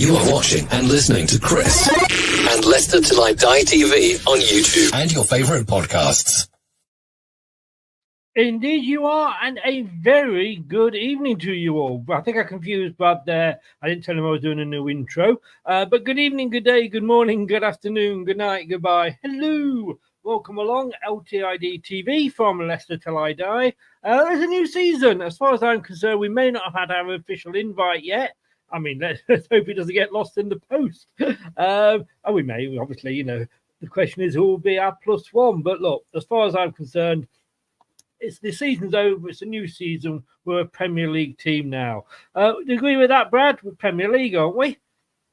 You are watching and listening to Chris and Leicester Till I Die TV on YouTube and your favourite podcasts. Indeed you are, and a very good evening to you all. I think I confused Brad there. I didn't tell him I was doing a new intro. But good evening, good day, good morning, good afternoon, good night, goodbye. Hello. Welcome along, LTiDtv from Leicester Till I Die. There's a new season. As far as I'm concerned, we may not have had our official invite yet. I mean, let's hope it doesn't get lost in the post. And we may, obviously, the question is who will be our +1. But look, as far as I'm concerned, the season's over. It's a new season. We're a Premier League team now. Do you agree with that, Brad? We're Premier League, aren't we?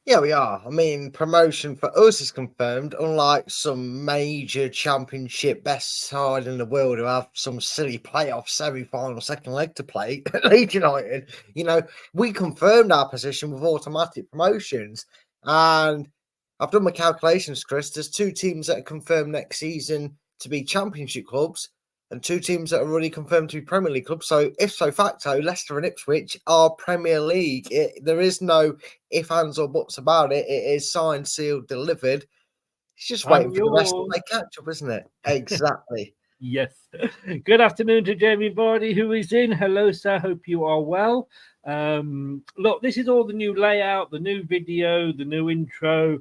Yeah, we are. I mean, promotion for us is confirmed, unlike some major championship best side in the world who have some silly playoff semi-final second leg to play. Leeds United, we confirmed our position with automatic promotions. And I've done my calculations, Chris. There's 2 teams that are confirmed next season to be championship clubs and 2 teams that are already confirmed to be Premier League clubs. So, ipso facto, Leicester and Ipswich are Premier League. There is no ifs, ands, or buts about it. It is signed, sealed, delivered. It's just waiting for the rest to play catch up, isn't it? Exactly. Yes. Good afternoon to Jamie Vardy, who is in. Hello, sir. Hope you are well. Look, this is all the new layout, the new video, the new intro.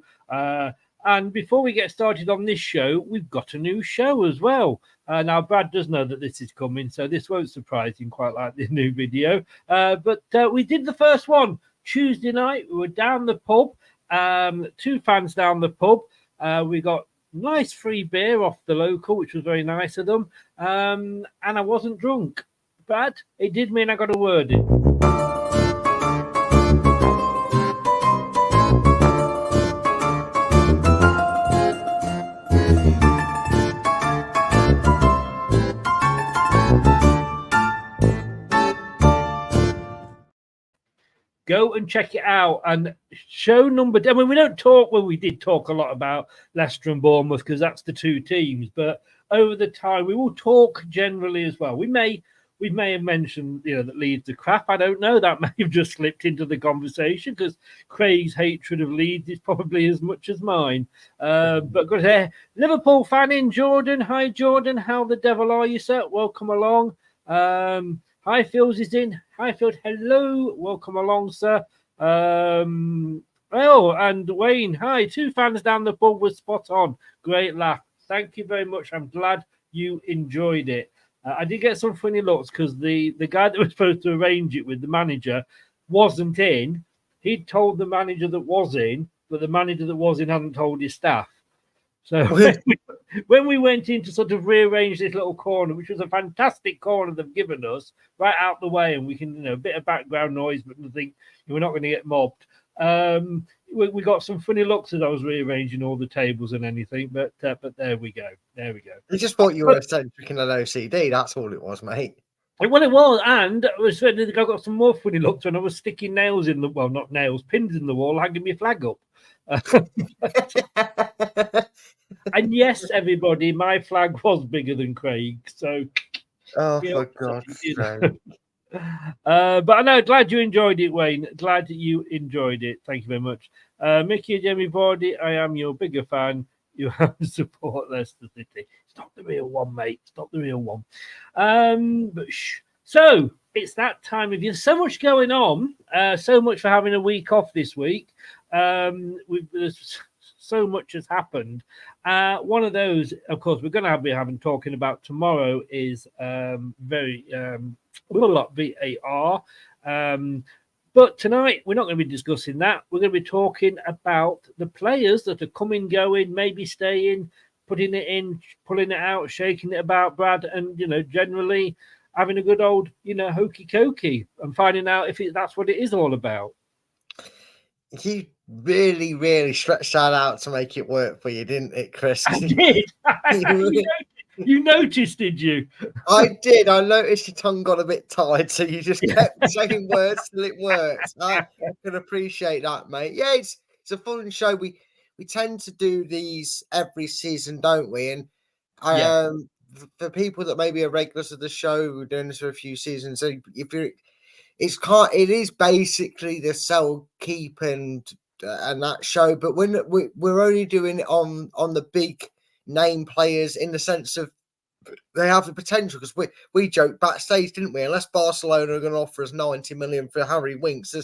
And before we get started on this show, we've got a new show as well. Now, Brad does know that this is coming, so this won't surprise him quite like this new video. But we did the first one Tuesday night. We were down the pub, 2 fans down the pub. We got nice free beer off the local, which was very nice of them. And I wasn't drunk. Brad, it did mean I got a word in. Go and check it out. And show number, I mean, we don't talk, well, we did talk a lot about Leicester and Bournemouth because that's the 2 teams, but over the time we will talk generally as well. We may have mentioned, that Leeds are crap. I don't know. That may have just slipped into the conversation because Craig's hatred of Leeds is probably as much as mine. But good here. Liverpool fan in Jordan. Hi, Jordan. How the devil are you, sir? Welcome along. Highfields is in. Highfield, hello. Welcome along, sir. And Wayne, hi. 2 fans down the pub was spot on. Great laugh. Thank you very much. I'm glad you enjoyed it. I did get some funny looks because the guy that was supposed to arrange it with, the manager, wasn't in. He'd told the manager that was in, but the manager that was in hadn't told his staff. So when we went in to sort of rearrange this little corner, which was a fantastic corner they've given us, right out the way, and we can, a bit of background noise, but nothing, we're not going to get mobbed. We got some funny looks as I was rearranging all the tables and anything, but there we go. There we go. I just thought you were eccentric and an OCD. That's all it was, mate. Well, it was, and I got some more funny looks when I was sticking nails in the, well, not nails, pins in the wall, hanging my flag up. And yes, everybody, my flag was bigger than Craig. So, for God's sake. But I know, glad you enjoyed it, Wayne. Glad you enjoyed it. Thank you very much. Mickey and Jamie Vardy, I am your bigger fan. You have to support Leicester City. It's not the real one, mate. It's not the real one. So it's that time of year. So much going on. So much for having a week off this week. There's so much has happened. One of those, of course, we're going to be talking about tomorrow is very VAR. But tonight we're not going to be discussing that. We're going to be talking about the players that are coming, going, maybe staying, putting it in, pulling it out, shaking it about, Brad, and generally having a good old hokey cokey and finding out if that's what it is all about. You really, really stretched that out to make it work for you, didn't it, Chris? I did. You noticed, did you? I did. I noticed your tongue got a bit tied, so you just kept saying words till it worked. I can appreciate that, mate. Yeah, it's a fun show. We tend to do these every season, don't we? And for people that maybe are regulars of the show, we're doing this for a few seasons. So it is basically the sell, keep, and and that show, but we're only doing it on the big name players in the sense of they have the potential, because we joked backstage, didn't we? Unless Barcelona are going to offer us 90 million for Harry Winks,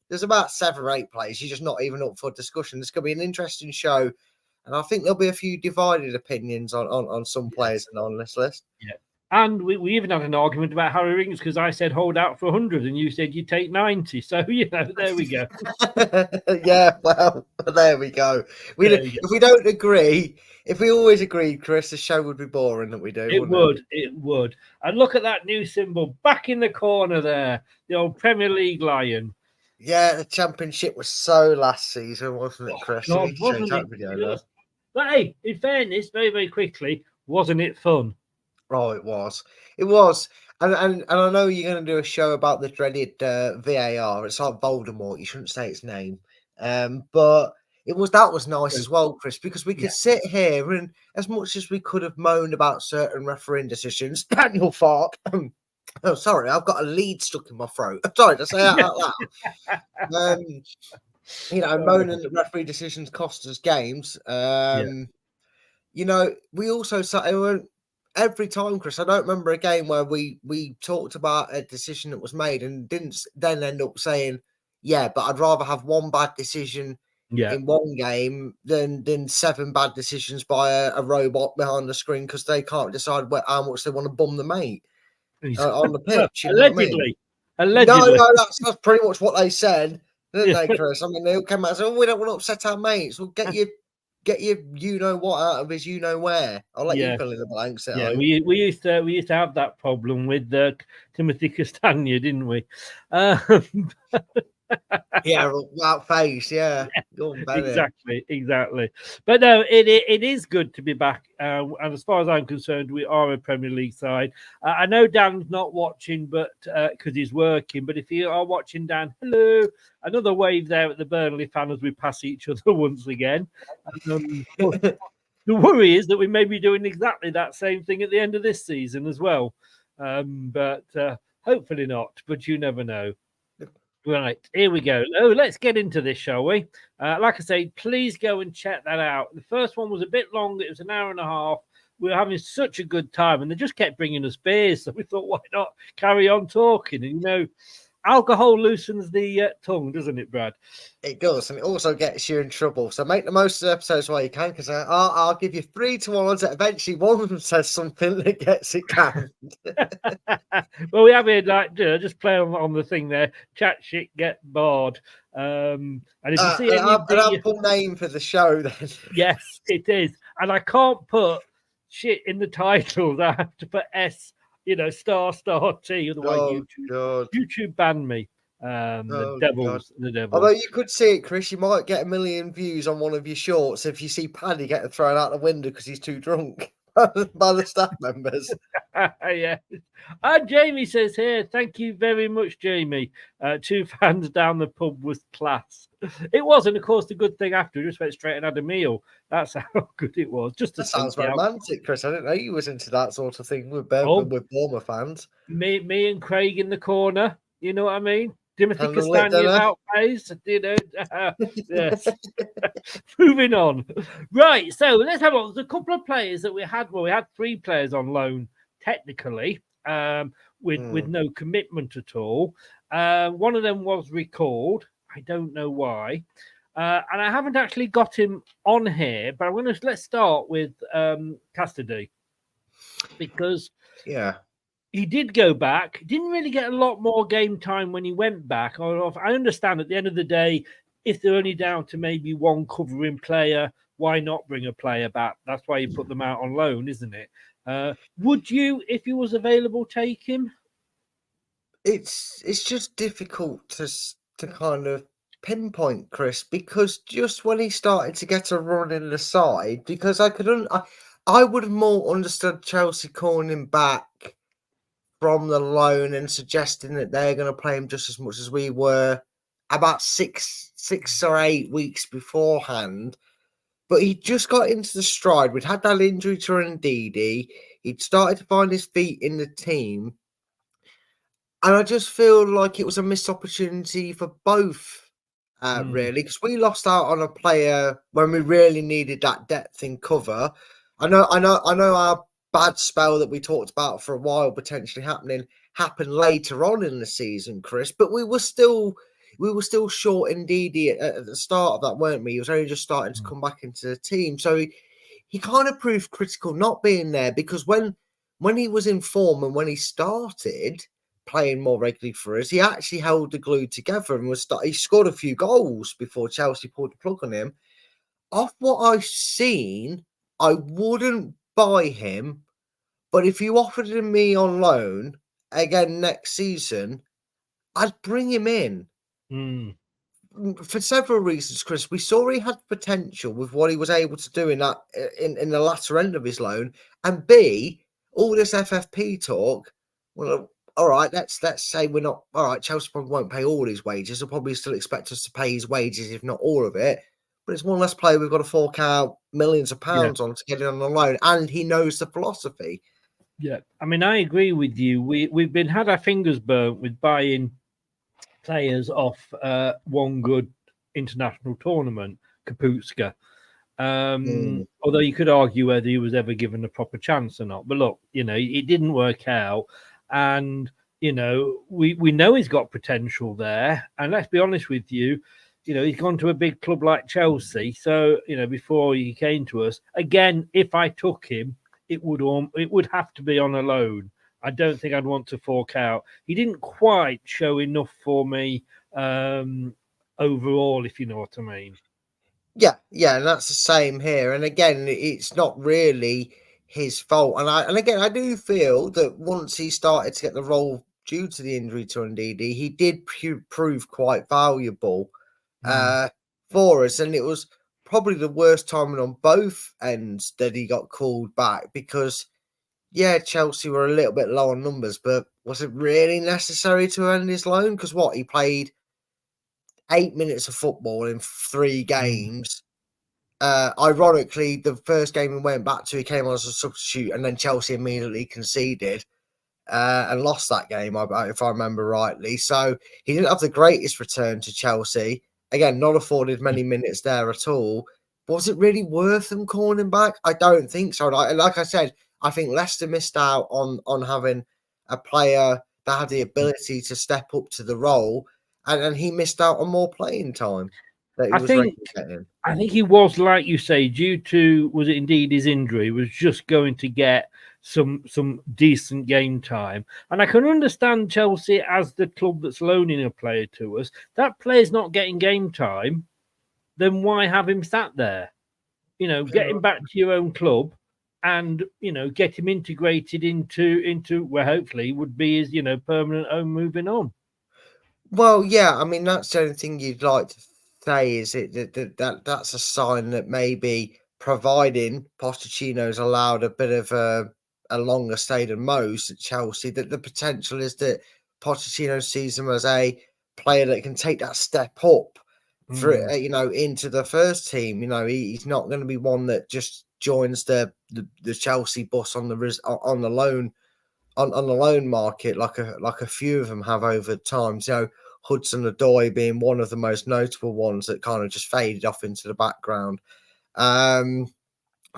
there's about 7 or 8 players. You're just not even up for discussion. It's going to be an interesting show, and I think there'll be a few divided opinions on some players on this list. Yeah. And we even had an argument about Harry Winks, because I said hold out for 100 and you said you take 90. So, there we go. Yeah, well, there we go. If we don't agree, if we always agreed, Chris, the show would be boring that we do. It would. And look at that new symbol back in the corner there, the old Premier League lion. Yeah, the Championship was so last season, wasn't it, Chris? God, wasn't it? But hey, in fairness, very, very quickly, wasn't it fun? Oh, it was. It was. And I know you're going to do a show about the dreaded VAR. It's like Voldemort. You shouldn't say its name. But that was nice as well, Chris, because we could sit here and as much as we could have moaned about certain refereeing decisions, Daniel Fark. Oh, sorry, I've got a lead stuck in my throat. I'm sorry to say that out loud. Moaning that referee decisions cost us games. We also sat every time, Chris. I don't remember a game where we talked about a decision that was made and didn't then end up saying, yeah, but I'd rather have one bad decision in one game than 7 bad decisions by a robot behind the screen because they can't decide how much they want to bum the mate on the pitch. Allegedly. No, that's pretty much what they said, didn't they, Chris? I mean, they all came out and said, we don't want to upset our mates. Well, get your you-know-what out of his you-know-where. I'll let you fill in the blanks. We used to have that problem with Timothy Castagna, didn't we? Yeah, without face, exactly. But no, it is good to be back. And as far as I'm concerned, we are a Premier League side. I know Dan's not watching, but because he's working. But if you are watching, Dan, hello. Another wave there at the Burnley fan as we pass each other once again. The worry is that we may be doing exactly that same thing at the end of this season as well. But hopefully not. But you never know. Right, here we go. Oh, let's get into this, shall we? Like I say, please go and check that out. The first one was a bit long. It was an hour and a half. We were having such a good time, and they just kept bringing us beers. So we thought, why not carry on talking? And, alcohol loosens the tongue, doesn't it, Brad? It does, and it also gets you in trouble. So make the most of the episodes while you can, because I'll give you 3 to 1 that eventually one of them says something that gets it canned. Well, we have here, just play on the thing there. Chat shit, get bored. And if you see an ample name for the show, then. Yes, it is. And I can't put shit in the titles. I have to put S. star T, otherwise YouTube banned me. The devils. Although you could see it, Chris, you might get 1 million views on one of your shorts if you see Paddy getting thrown out the window because he's too drunk by the staff members. Yeah. Jamie says here, thank you very much, Jamie. 2 fans down the pub was class. It was, and of course, the good thing after, we just went straight and had a meal. That's how good it was. That sounds romantic, Chris. I didn't know you was into that sort of thing with Bournemouth fans. Me and Craig in the corner. You know what I mean? Timothy Castagna out face. Yes. Moving on. Right. So let's have a look. There's a couple of players that we had. Well, we had 3 players on loan, technically, with no commitment at all. One of them was recalled. I don't know why. And I haven't actually got him on here, but let's start with Castady, because he did go back. Didn't really get a lot more game time when he went back. I understand at the end of the day, if they're only down to maybe one covering player, why not bring a player back? That's why you put them out on loan, isn't it? Would you, if he was available, take him? It's just difficult to kind of pinpoint, Chris, because just when he started to get a run in the side, because I would have more understood Chelsea calling him back from the loan and suggesting that they're going to play him just as much as we were about 6 or 8 weeks beforehand. But he just got into the stride. We'd had that injury to Ndidi. He'd started to find his feet in the team. And I just feel like it was a missed opportunity for both really, because we lost out on a player when we really needed that depth in cover. I know our bad spell that we talked about for a while potentially happened later on in the season, Chris, but we were still short indeed at the start of that, weren't we? He was only just starting to come back into the team, so he kind of proved critical not being there, because when he was in form and when he started playing more regularly for us, he actually held the glue together and he scored a few goals before Chelsea pulled the plug on him. Off what I've seen, I wouldn't buy him, but if you offered him me on loan again next season, I'd bring him in. For several reasons, Chris. We saw he had potential with what he was able to do in the latter end of his loan, and B, all this FFP talk. Well, all right, let's say we're not all right. Chelsea probably won't pay all his wages. They'll probably still expect us to pay his wages, if not all of it. But it's one less player we've got to fork out millions of pounds on to get it on the loan, and he knows the philosophy. Yeah, I mean, I agree with you. We've had our fingers burnt with buying players off one good international tournament, Kaputska. Although you could argue whether he was ever given a proper chance or not. But look, it didn't work out. And, we know he's got potential there. And let's be honest with you, he's gone to a big club like Chelsea. So, before he came to us, again, if I took him, it would have to be on a loan. I don't think I'd want to fork out. He didn't quite show enough for me overall, if you know what I mean. Yeah, and that's the same here. And again, it's not really his fault. And again, I do feel that once he started to get the role due to the injury to Ndidi, he did prove quite valuable for us. And it was probably the worst timing on both ends that he got called back, because Chelsea were a little bit low on numbers, but was it really necessary to end his loan? Because he played 8 minutes of football in 3 games. Ironically, the first game he went back to, he came on as a substitute, and then Chelsea immediately conceded and lost that game, if I remember rightly. So he didn't have the greatest return to Chelsea. Again, not afforded many minutes there at all. Was it really worth them calling him back? I don't think so. Like I said, I think Leicester missed out on having a player that had the ability to step up to the role, and he missed out on more playing time that he was ready to get in. I think he was, like you say, due to, was it indeed his injury, was just going to get some decent game time. And I can understand Chelsea as the club that's loaning a player to us. That player's not getting game time, then why have him sat there? Get him back to your own club and, get him integrated into where hopefully would be his, permanent home moving on. Well, yeah, I mean, that's the only thing you'd like to say, is it that's a sign that maybe, providing Pochettino's allowed a bit of a longer stay than most at Chelsea, that the potential is that Pochettino sees him as a player that can take that step up through, into the first team. He's not going to be one that just joins the Chelsea bus on the loan market like a few of them have over time. Hudson-Odoi being one of the most notable ones that kind of just faded off into the background.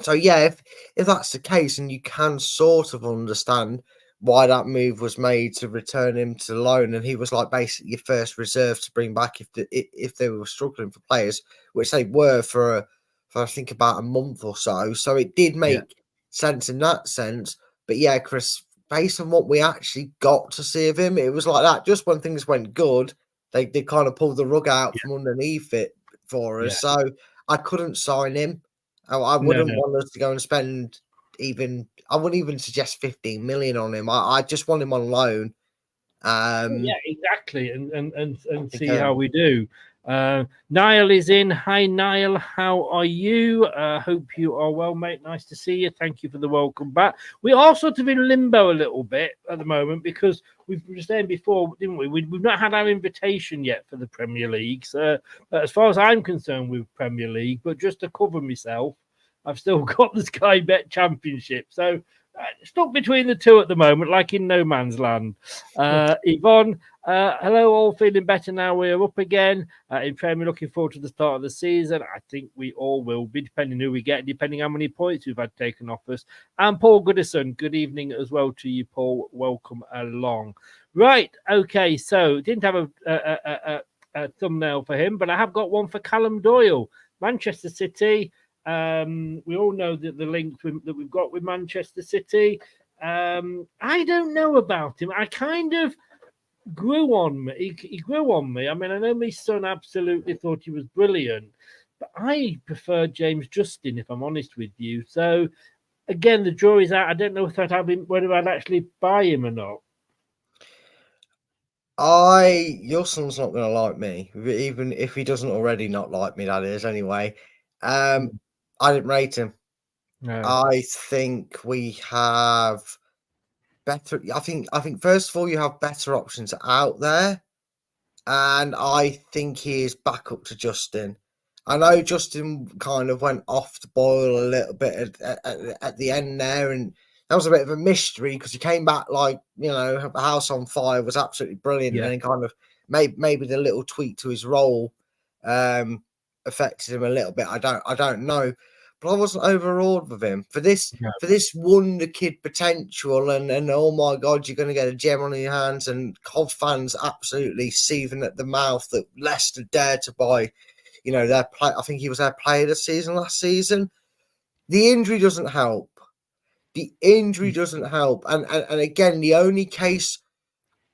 So yeah, if that's the case, and you can sort of understand why that move was made to return him to loan, and he was like basically your first reserve to bring back if they were struggling for players, which they were for I think about a month or so. So it did make sense in that sense. But yeah, Chris, based on what we actually got to see of him, it was like that. Just when things went good, they kind of pulled the rug out from underneath it for us. So I couldn't sign him. I wouldn't want us to go and spend I wouldn't even suggest 15 million on him. I just want him on loan. Yeah, exactly. And see how we do. Niall is in. Hi, Niall. How are you? Hope you are well, mate. Nice to see you. Thank you for the welcome back. We are sort of in limbo a little bit at the moment because we were saying before, didn't we? We've not had our invitation yet for the Premier League. So, as far as I'm concerned with Premier League, but just to cover myself, I've still got the Sky Bet Championship. So, stuck between the two at the moment, like in no man's land. Yvonne, Hello, all feeling better now. We're up again in Premier. Looking forward to the start of the season. I think we all will be, depending who we get, depending how many points we've had taken off us. And Paul Goodison, good evening as well to you, Paul. Welcome along. Right, okay. So didn't have a thumbnail for him, but I have got one for Callum Doyle, Manchester City. We all know that the links that we've got with Manchester City. I don't know about him. I kind of grew on me. He grew on me. I mean, I know my son absolutely thought he was brilliant, but I prefer James Justin, if I'm honest with you. So again, the jury's out. I don't know whether I'd actually buy him or not. Your son's not going to like me, even if he doesn't already not like me. That is anyway. I didn't rate him. No. I think we have better. I think first of all, you have better options out there, and I think he is back up to Justin. I know Justin kind of went off the boil a little bit at the end there, and that was a bit of a mystery because he came back like, House on Fire was absolutely brilliant, and then kind of maybe the little tweak to his role affected him a little bit. I don't know. But I wasn't overawed with him for this wonder kid potential, and oh my God, you're going to get a gem on your hands, and Cov fans absolutely seething at the mouth that Leicester dared to buy, their play. I think he was their player of the season last season. The injury doesn't help. And again, the only case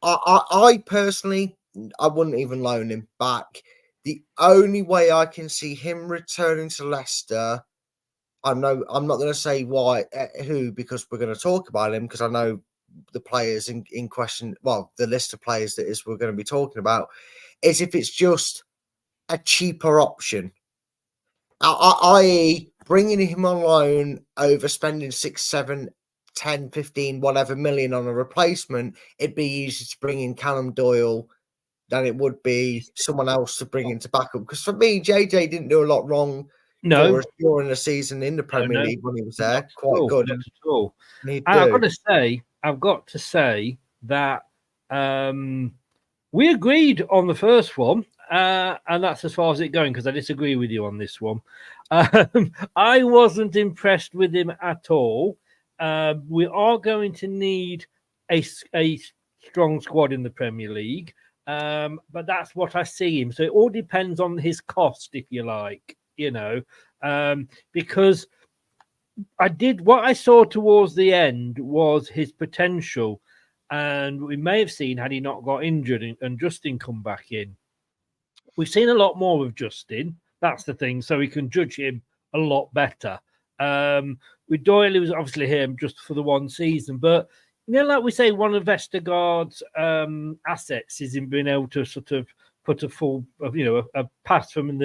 I personally, I wouldn't even loan him back. The only way I can see him returning to Leicester, I'm not going to say who, because we're going to talk about him, because I know the players in question, well, the list of players that is we're going to be talking about, is if it's just a cheaper option, i.e. bringing him on loan over spending 6, 7, 10, 15, whatever million on a replacement. It'd be easier to bring in Callum Doyle than it would be someone else to bring into backup. Because for me, JJ didn't do a lot wrong. No, during the season in the Premier League when he was there, quite good. Not at all. I've got to say that we agreed on the first one, and that's as far as it's going, because I disagree with you on this one. I wasn't impressed with him at all. We are going to need a strong squad in the Premier League, but that's what I see him. So it all depends on his cost, if you like. Because what I saw towards the end was his potential, and we may have seen had he not got injured and Justin come back in. We've seen a lot more of Justin. That's the thing, so we can judge him a lot better. With Doyle, he was obviously here just for the one season, but like we say, one of Vestergaard's assets is in being able to sort of put a full, a pass from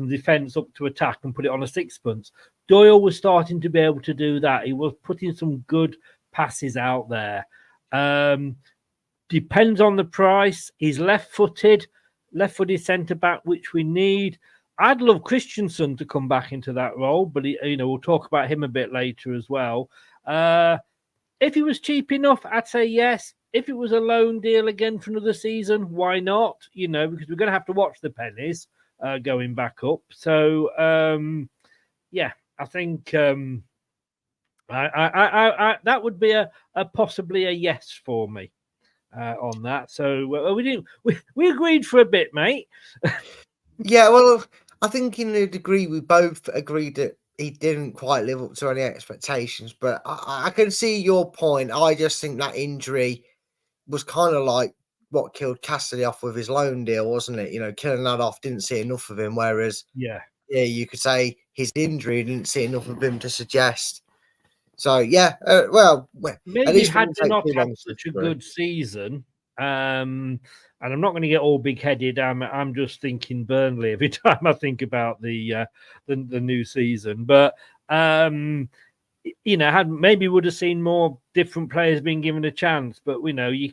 defence up to attack and put it on a sixpence. Doyle was starting to be able to do that. He was putting some good passes out there. Depends on the price. He's left-footed centre-back, which we need. I'd love Kristiansen to come back into that role, but we'll talk about him a bit later as well. If he was cheap enough, I'd say yes. If it was a loan deal again for another season, why not? Because we're going to have to watch the pennies going back up. So, I think I that would be a possibly a yes for me on that. So we agreed for a bit, mate. Yeah, well, I think in a degree we both agreed that he didn't quite live up to any expectations, but I can see your point. I just think that injury was kind of like what killed Cassidy off with his loan deal, wasn't it? Killing that off, didn't see enough of him, whereas you could say his injury didn't see enough of him to suggest. So maybe had to not have such a good season. And I'm not going to get all big-headed. I'm just thinking Burnley every time I think about the new season. But maybe would have seen more different players being given a chance. But you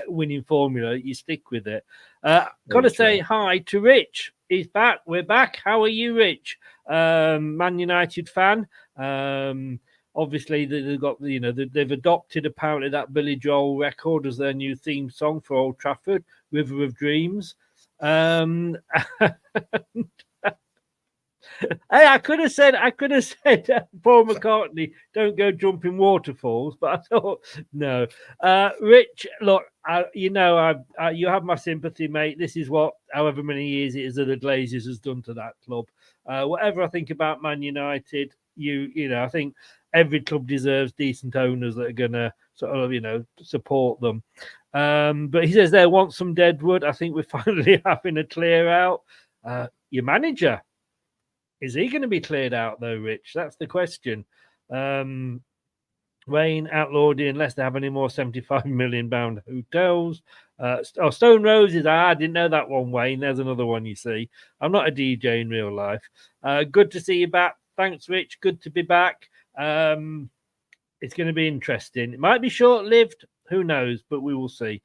winning formula, you stick with it. Got to say hi to Rich. He's back. We're back. How are you, Rich? Man United fan. obviously they've got they've adopted apparently that Billy Joel record as their new theme song for Old Trafford, River of Dreams. Hey, I could have said Paul McCartney, don't go jumping waterfalls, but I thought no. Rich, look, you have my sympathy, mate. This is what, however many years it is that the Glazers has done to that club. Whatever I think about Man United, I think every club deserves decent owners that are gonna sort of support them. But he says they want some deadwood. I think we're finally having a clear out. Your manager. Is he going to be cleared out, though, Rich? That's the question. Wayne, Outlawdy, and Leicester have any more £75 million hotels? Stone Roses. I didn't know that one, Wayne. There's another one, you see. I'm not a DJ in real life. Good to see you back. Thanks, Rich. Good to be back. It's going to be interesting. It might be short-lived. Who knows? But we will see.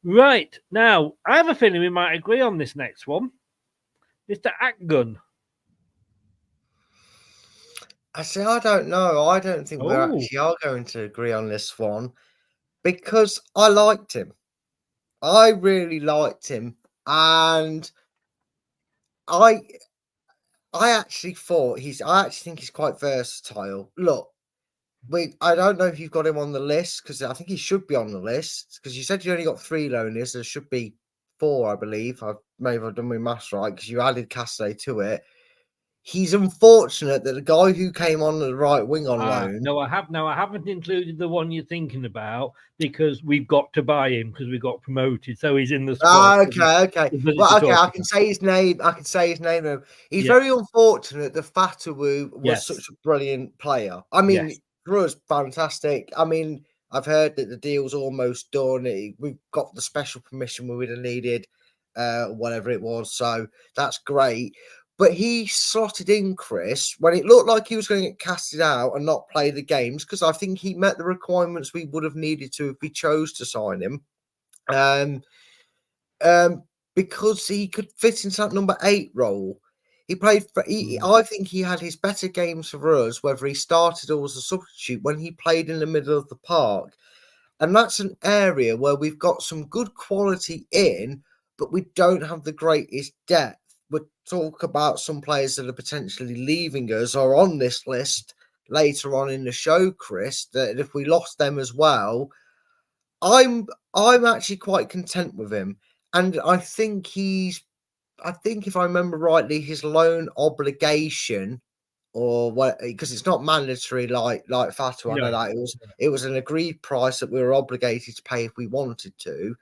Right. Now, I have a feeling we might agree on this next one. Mr. Atgun. I don't know. I don't think we actually are going to agree on this one because I liked him. I really liked him, and I actually think he's quite versatile. Look, I don't know if you've got him on the list because I think he should be on the list because you said you only got 3 loanees. There should be 4, I believe. I may have done my maths right because you added Cassidy to it. He's unfortunate that the guy who came on the right wing on loan. No, I haven't included the one you're thinking about because we've got to buy him because we got promoted. So he's in the squad. Okay. Well, okay, I can say his name. He's very unfortunate that Fatawu was such a brilliant player. I mean, for us, fantastic. I mean, I've heard that the deal's almost done. We've got the special permission we would have needed, whatever it was. So that's great. But he slotted in, Chris, when it looked like he was going to get casted out and not play the games, because I think he met the requirements we would have needed to if we chose to sign him. Because he could fit into that number 8 role. He played for. I think he had his better games for us, whether he started or was a substitute, when he played in the middle of the park. And that's an area where we've got some good quality in, but we don't have the greatest depth. We'll talk about some players that are potentially leaving us or on this list later on in the show, Chris, that if we lost them as well, I'm actually quite content with him. And I think if I remember rightly, his loan obligation, or what, because it's not mandatory like Fatawu. I know that it was an agreed price that we were obligated to pay if we wanted to.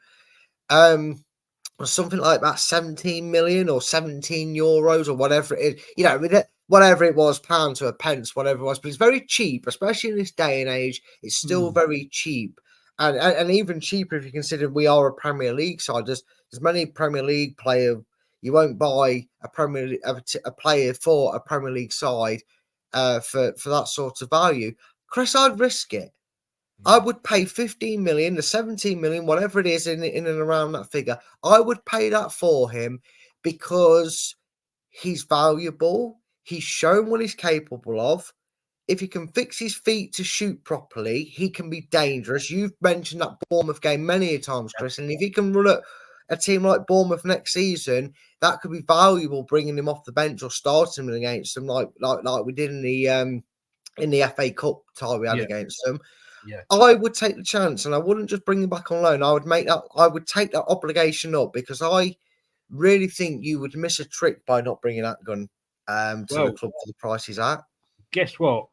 Or something like that, 17 million or 17 euros or whatever it is, whatever it was, pound to a pence, whatever it was. But it's very cheap, especially in this day and age. It's still very cheap, and even cheaper if you consider we are a Premier League side. There's many Premier League players. You won't buy a player for a Premier League side for that sort of value. Chris, I'd risk it. I would pay 15 million, the 17 million, whatever it is in and around that figure. I would pay that for him because he's valuable. He's shown what he's capable of. If he can fix his feet to shoot properly, he can be dangerous. You've mentioned that Bournemouth game many times, Chris. And if he can run a team like Bournemouth next season, that could be valuable, bringing him off the bench or starting him against them like we did in the FA Cup tie we had against them. Yeah. I would take the chance, and I wouldn't just bring him back on loan. I would take that obligation up because I really think you would miss a trick by not bringing that gun to the club for the price he's at. Guess what?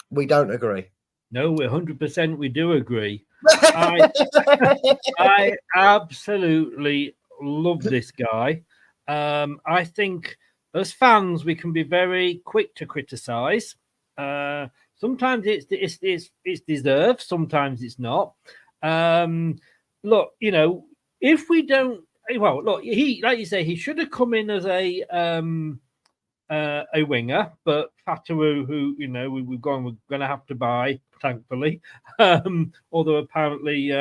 We don't agree. No, 100% we do agree. I absolutely love this guy. I think as fans we can be very quick to criticize. Sometimes it's deserved, sometimes it's not. Look, if we don't, he, like you say, he should have come in as a winger, but Fatawu, who we're going to have to buy, thankfully. Although apparently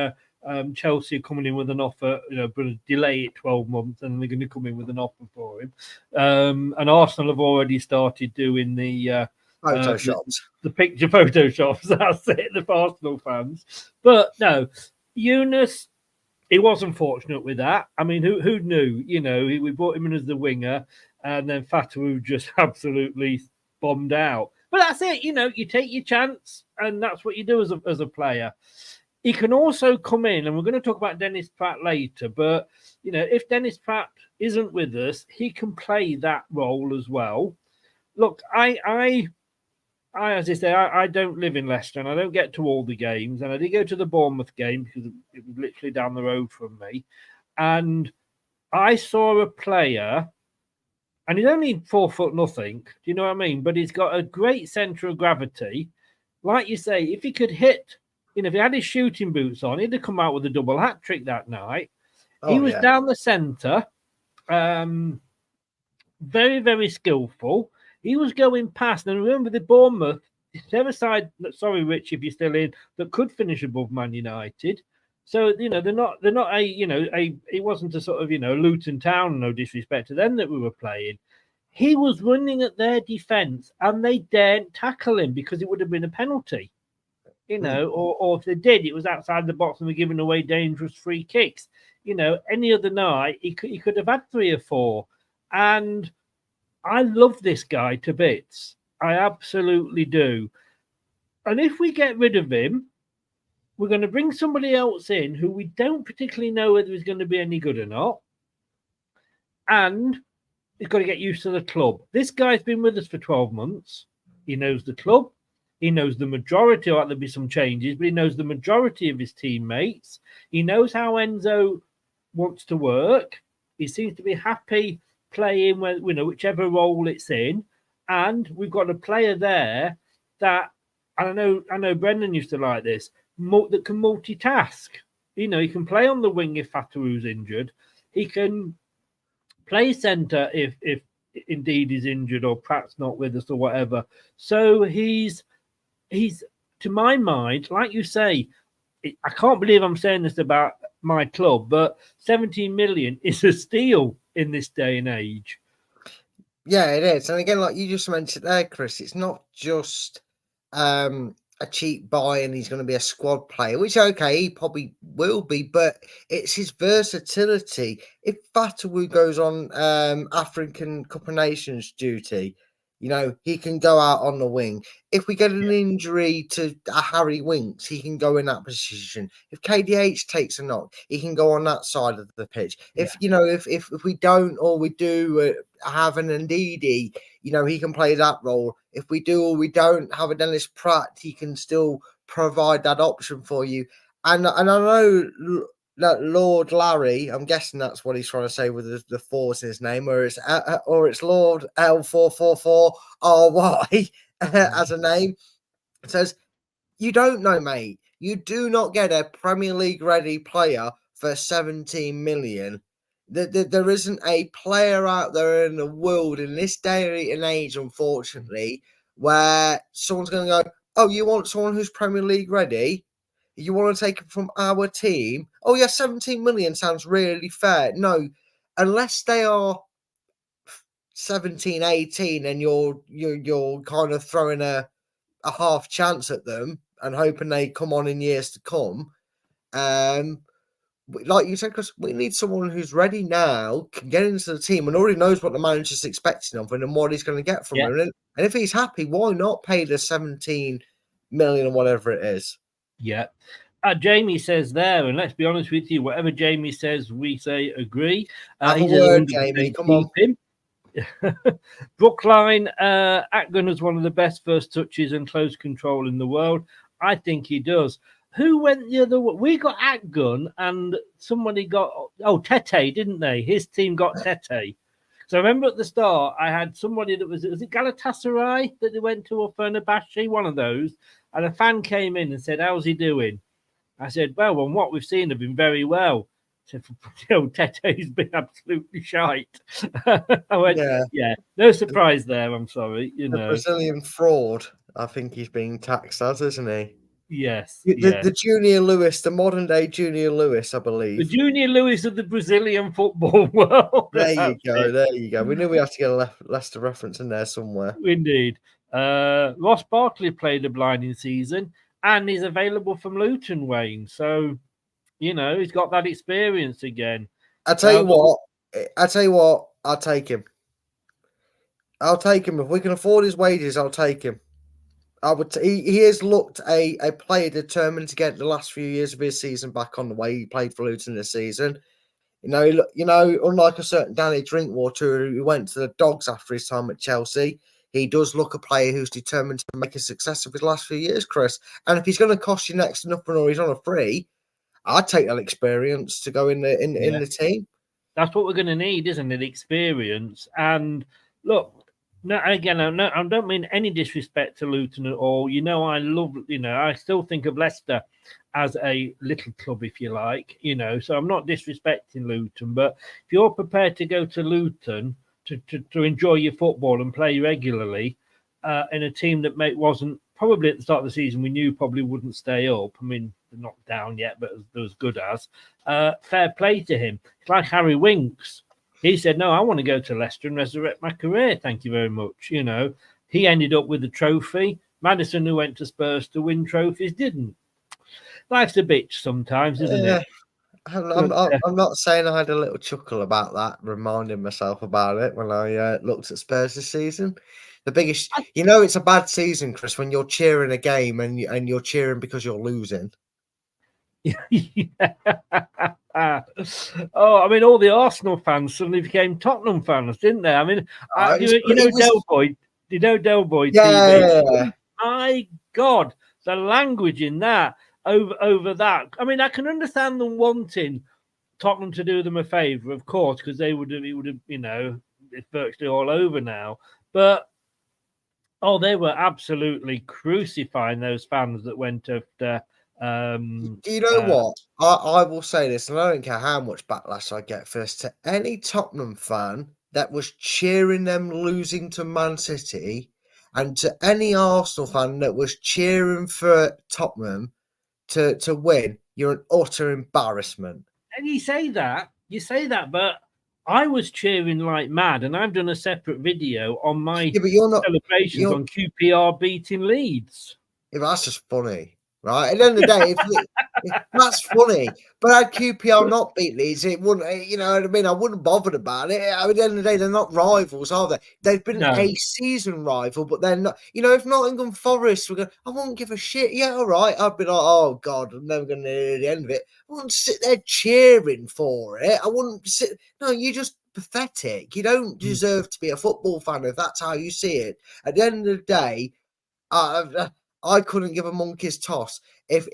Chelsea are coming in with an offer, going to delay it 12 months, and they're going to come in with an offer for him. And Arsenal have already started doing the Photoshops. The picture photoshops. That's it. The Arsenal fans, but no, Yunus. He was unfortunate with that. I mean, who knew? You know, we brought him in as the winger, and then Fatawu just absolutely bombed out. But that's it. You know, you take your chance, and that's what you do as a player. He can also come in, and we're going to talk about Dennis Praet later. But you know, if Dennis Praet isn't with us, he can play that role as well. Look, I as I say, I don't live in Leicester and I don't get to all the games. And I did go to the Bournemouth game because it was literally down the road from me. And I saw a player, and he's only 4 foot nothing. Do you know what I mean? But he's got a great centre of gravity. Like you say, if he could hit, you know, if he had his shooting boots on, he'd have come out with a double hat trick that night. He was down the centre, very, very skillful. He was going past, and remember the Bournemouth, the other side, sorry, Rich, if you're still in, that could finish above Man United. So, you know, they're not it wasn't a sort of, you know, Luton Town, no disrespect to them that we were playing. He was running at their defence, and they daren't tackle him because it would have been a penalty, you know, or if they did, it was outside the box and were giving away dangerous free kicks. You know, any other night, he could have had 3 or 4. And I love this guy to bits. I absolutely do. And if we get rid of him, we're going to bring somebody else in who we don't particularly know whether he's going to be any good or not. And he's got to get used to the club. This guy's been with us for 12 months. He knows the club. He knows the majority, or there'll be some changes, but he knows the majority of his teammates. He knows how Enzo wants to work. He seems to be happy playing when, you know, whichever role it's in, and we've got a player there that, and I know Brendan used to like this, that can multitask. You know, he can play on the wing if Fatawu's injured. He can play centre if indeed he's injured or perhaps not with us or whatever. So he's to my mind, like you say, I can't believe I'm saying this about my club, but 17 million is a steal in this day and age. Yeah, it is. And again, like you just mentioned there, Chris, it's not just a cheap buy and he's going to be a squad player, which, okay, he probably will be, but it's his versatility. If Fatawu goes on African Cup of Nations duty, you know, he can go out on the wing. If we get an injury to Harry Winks, he can go in that position. If KDH takes a knock, he can go on that side of the pitch. If, you know, if we don't or we do have an Ndidi, you know, he can play that role. If we do or we don't have a Dennis Praet, he can still provide that option for you. And I know that Lord Larry, I'm guessing that's what he's trying to say with the fours in his name, or it's Lord L444RY as a name. It says, you don't know, mate. You do not get a Premier League ready player for 17 million. There isn't a player out there in the world in this day and age, unfortunately, where someone's going to go, oh, you want someone who's Premier League ready? You want to take it from our team? Oh, yeah, 17 million sounds really fair. No, unless they are 17, 18 and you're kind of throwing a half chance at them and hoping they come on in years to come. Like you said, because we need someone who's ready now, can get into the team and already knows what the manager's expecting of him and what he's going to get from him. And if he's happy, why not pay the 17 million or whatever it is? Yeah. Jamie says there, and let's be honest with you, whatever Jamie says, we say agree. Have a word, Jamie. Come on. Brookline, Atgun has one of the best first touches and close control in the world. I think he does. Who went the other way? We got Atgun and somebody got, Tete, didn't they? His team got Tete. So I remember at the start, I had somebody that was it Galatasaray that they went to, or Fenerbahce, one of those, and a fan came in and said, how's he doing? I said, well, on what we've seen, have been very well. I said, Tete's been absolutely shite. I went, yeah, no surprise there, I'm sorry. You know, Brazilian fraud, I think he's being taxed as, isn't he? Yes. The Junior Lewis, the modern day Junior Lewis, I believe. The Junior Lewis of the Brazilian football world. There you go. We knew we had to get a Leicester reference in there somewhere. Indeed. Ross Barkley played a blinding season and is available from Luton, Wayne. So, he's got that experience again. I tell you what, I'll take him. I'll take him if we can afford his wages. I'll take him. He has looked a player determined to get the last few years of his season back on the way he played for Luton this season. Unlike a certain Danny Drinkwater who went to the Dogs after his time at Chelsea, he does look a player who's determined to make a success of his last few years, Chris. And if he's going to cost you next to nothing or he's on a free, I'd take that experience to go in the team. That's what we're going to need, isn't it? Experience. And look, no, again, I don't mean any disrespect to Luton at all. I still think of Leicester as a little club, if you like, so I'm not disrespecting Luton, but if you're prepared to go to Luton to enjoy your football and play regularly in a team that wasn't probably at the start of the season, we knew probably wouldn't stay up. I mean, they're not down yet, but they're as good as. Fair play to him. It's like Harry Winks. He said, no, I want to go to Leicester and resurrect my career. Thank you very much. He ended up with a trophy. Maddison, who went to Spurs to win trophies, didn't. Life's a bitch sometimes, isn't it? I'm not saying I had a little chuckle about that, reminding myself about it when I looked at Spurs this season. The biggest, it's a bad season, Chris, when you're cheering a game and you're cheering because you're losing. Oh, I mean, all the Arsenal fans suddenly became Tottenham fans, didn't they? I mean, Del Boy? You know Del Boy? Yeah. My God, the language in that over that. I mean, I can understand them wanting Tottenham to do them a favour, of course, because it would have, it's virtually all over now. But they were absolutely crucifying those fans that went after. Do you know what? I will say this, and I don't care how much backlash I get for this, to any Tottenham fan that was cheering them losing to Man City, and to any Arsenal fan that was cheering for Tottenham to win, you're an utter embarrassment. And you say that, but I was cheering like mad, and I've done a separate video on my celebrations on QPR beating Leeds. Yeah, that's just funny. Right, at the end of the day, that's funny. But had QPR not beat Leeds, it wouldn't. You know what I mean? I wouldn't bother about it. At the end of the day, they're not rivals, are they? They've been a season rival, but they're not. If Nottingham Forest were going, I wouldn't give a shit. Yeah, all right. I'd be like, oh God, I'm never going to hear the end of it. I wouldn't sit there cheering for it. I wouldn't sit. No, you're just pathetic. You don't deserve to be a football fan if that's how you see it. At the end of the day, I couldn't give a monkey's toss. If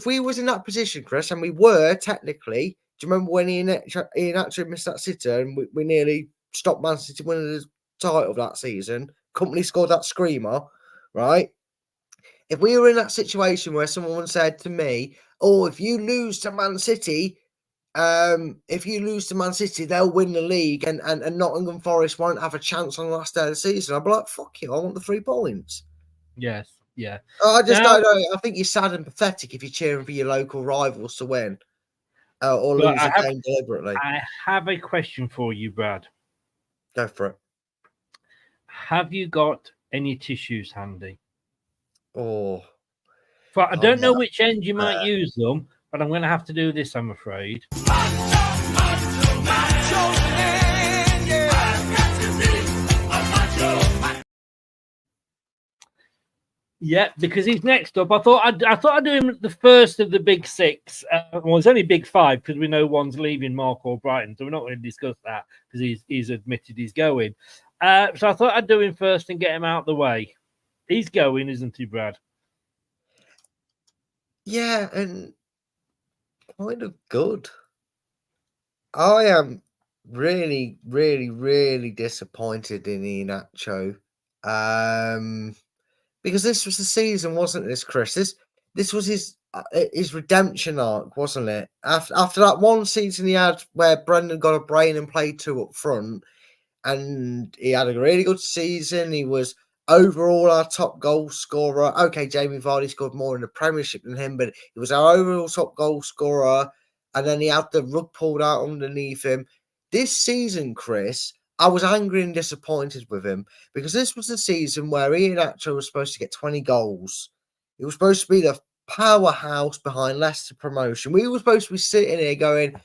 we was in that position, Chris, and we were technically. Do you remember when Ian actually missed that sitter and we nearly stopped Man City winning the title that season? Company scored that screamer, right? If we were in that situation where someone said to me, "Oh, if you lose to Man City, they'll win the league and Nottingham Forest won't have a chance on the last day of the season," I'd be like, "Fuck you! I want the 3 points." Yes, yeah. I just don't know. I think you're sad and pathetic if you're cheering for your local rivals to win or lose a game deliberately. I have a question for you, Brad. Go for it. Have you got any tissues handy? Oh. I don't know which end you might use them, but I'm going to have to do this, I'm afraid. Yeah, because he's next up. I thought I'd do him the first of the big 6. Well, it's only big 5 because we know one's leaving, Mark or Brighton, so we're not going to discuss that because he's admitted he's going. So I thought I'd do him first and get him out of the way. He's going, isn't he, Brad? Yeah, and kind of good. I am really, really, really disappointed in Iheanacho. Because this was the season, wasn't this, Chris? This was his redemption arc, wasn't it? After that one season he had where Brendan got a brain and played 2 up front, and he had a really good season. He was overall our top goal scorer. Okay, Jamie Vardy scored more in the Premiership than him, but he was our overall top goal scorer. And then he had the rug pulled out underneath him. This season, Chris, I was angry and disappointed with him because this was the season where Iheanacho was supposed to get 20 goals. He was supposed to be the powerhouse behind Leicester promotion. We were supposed to be sitting here going,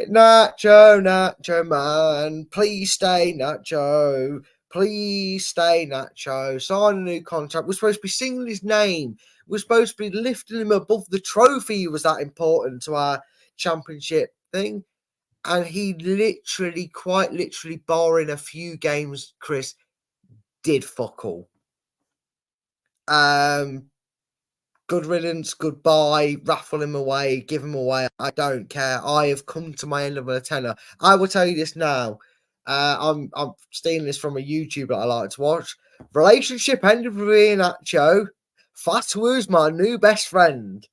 Nacho, Nacho, man, please stay, Nacho. Please stay, Nacho. Sign a new contract. We're supposed to be singing his name. We're supposed to be lifting him above the trophy. He was that important to our championship thing. And he literally, quite literally, barring a few games, Chris, did fuck all. Good riddance, goodbye, raffle him away, give him away. I don't care. I have come to my end of a tenner. I will tell you this now. I'm stealing this from a YouTube that I like to watch. Relationship ended with Iheanacho. Fatawu's my new best friend.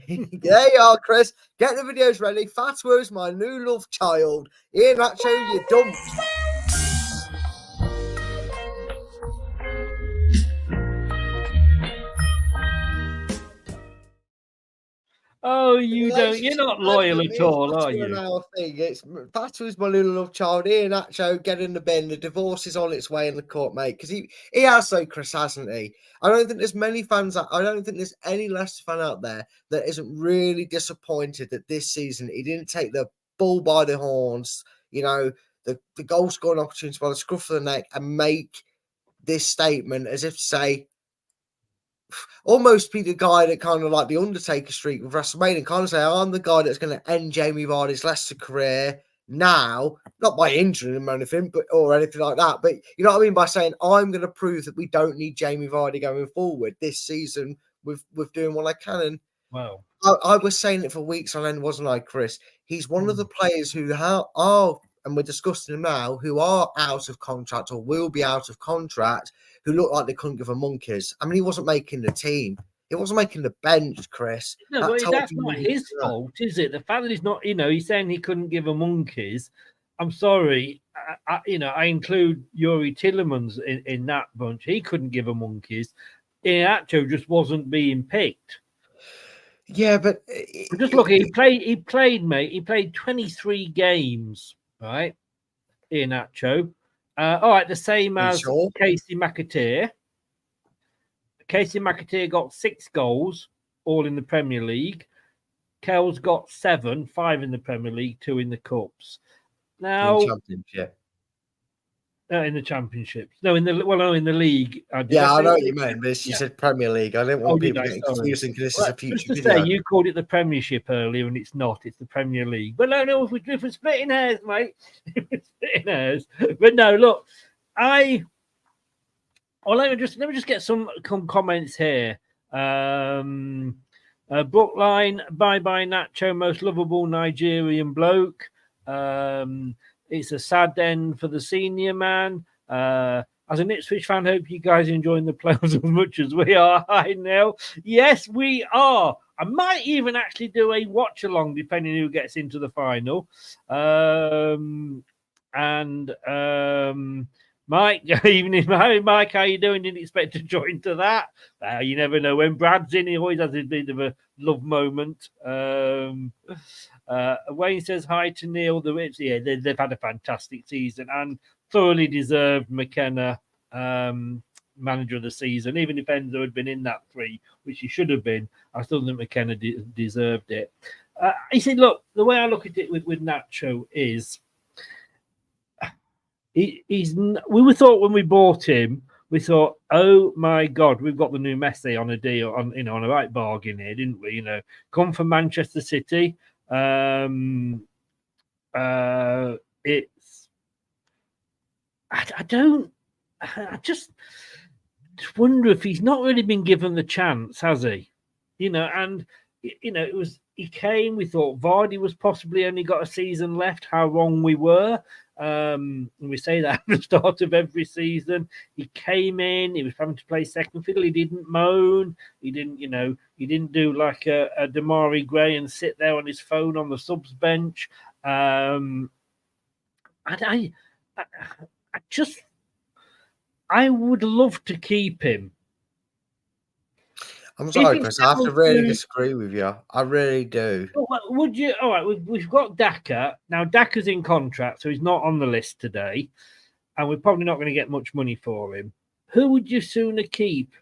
There you are, Chris. Get the videos ready. Fatawu's my new love child. Iheanacho, you dumped. Oh, you don't. You're not loyal at all, are you? It's Fatawu's my little love child. Iheanacho, get in the bin. The divorce is on its way in the court, mate. Because he has so, Chris, hasn't he? I don't think there's many fans. I don't think there's any Leicester fan out there that isn't really disappointed that this season he didn't take the bull by the horns. You know, the goal scoring opportunity by the scruff of the neck and make this statement as if to say, almost be the guy that kind of like the Undertaker streak with WrestleMania and kind of say, I'm the guy that's going to end Jamie Vardy's Leicester career now, not by injuring him or anything, but or anything like that. But you know what I mean? By saying, I'm going to prove that we don't need Jamie Vardy going forward this season with doing what I can. And wow. I was saying it for weeks on end, wasn't I, Chris? He's one of the players who are, and we're discussing them now, who are out of contract or will be out of contract, who look like they couldn't give a monkeys. I mean, he wasn't making the team. He wasn't making the bench, Chris. No, but that's not his fault, is it? The fact that he's not, he's saying he couldn't give a monkeys. I'm sorry. I include Youri Tielemans in that bunch. He couldn't give a monkeys. Iheanacho just wasn't being picked. Yeah, but just look, he played, mate. He played 23 games, right? Iheanacho. All right, the same as Casey McAteer. Casey McAteer got 6 goals, all in the Premier League. Kel's got 7, 5 in the Premier League, 2 in the Cups. Now, in Championship. In the Championships. No, in the league. I know what you meant, but she said Premier League. I didn't want people getting confused because this is a future video. Say, you called it the Premiership earlier, and it's not. It's the Premier League. But no, if we're splitting hairs, mate. If we're splitting hairs. But no, look, let me just get some comments here. Brookline, bye-bye Nacho, most lovable Nigerian bloke. It's a sad end for the senior man. As an Ipswich fan, hope you guys are enjoying the playoffs as much as we are. Hi, Neil. Yes, we are. I might even actually do a watch-along, depending who gets into the final. Mike, evening, Mike, how you doing? Didn't expect to join to that. You never know. When Brad's in, he always has a bit of a love moment. Wayne says hi to Neil. They've had a fantastic season and thoroughly deserved McKenna manager of the season. Even if Enzo had been in that 3, which he should have been, I still think McKenna deserved it. You see, look, the way I look at it with Nacho is we thought when we bought him, we thought, oh my God, we've got the new Messi on a deal, on a right bargain here, didn't we? Come from Manchester City. I just wonder if he's not really been given the chance, has he? And it was, he came, we thought Vardy was possibly only got a season left, how wrong we were. And we say that at the start of every season. He came in, he was having to play second fiddle, he didn't moan, he didn't do like a Damari Gray and sit there on his phone on the subs bench. I would love to keep him. I'm sorry, Chris. I have to really disagree with you. I really do. Would you? All right, we've got Daka. Now, Daka's in contract, so he's not on the list today. and we're probably not going to get much money for him. Who would you sooner keep,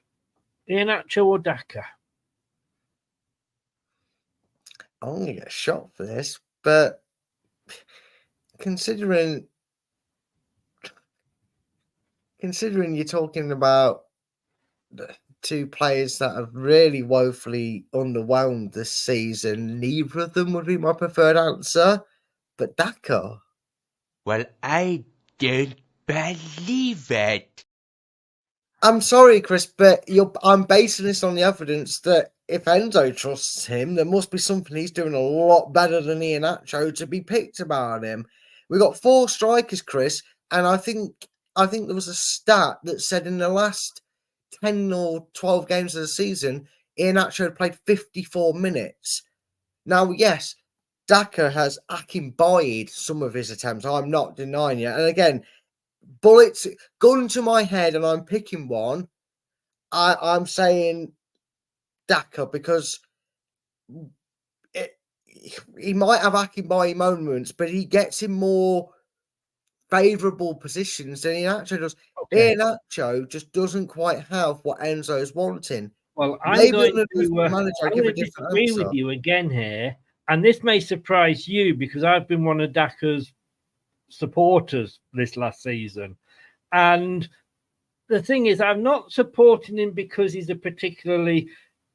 Iheanacho or Daka? I'm going to get shot for this, but considering you're talking about two players that have really woefully underwhelmed this season, neither of them would be my preferred answer. But Daka. Well, I don't believe it. I'm sorry, Chris, but I'm basing this on the evidence that if Enzo trusts him, there must be something he's doing a lot better than Iheanacho to be picked about him. We got 4 strikers, Chris, and I think there was a stat that said in the last 10 or 12 games of the season, Iheanacho had played 54 minutes. Now, yes, Daka has akimboyed some of his attempts. I'm not denying it. And again, bullets, gun to my head, and I'm picking one. I'm saying Daka because he might have akimboy moments, but he gets in more favourable positions than Iheanacho does. Okay. Iheanacho just doesn't quite have what Enzo's wanting. Well, I'm going to disagree with you again here, and this may surprise you because I've been one of Daka's supporters this last season. And the thing is, I'm not supporting him because he's a particularly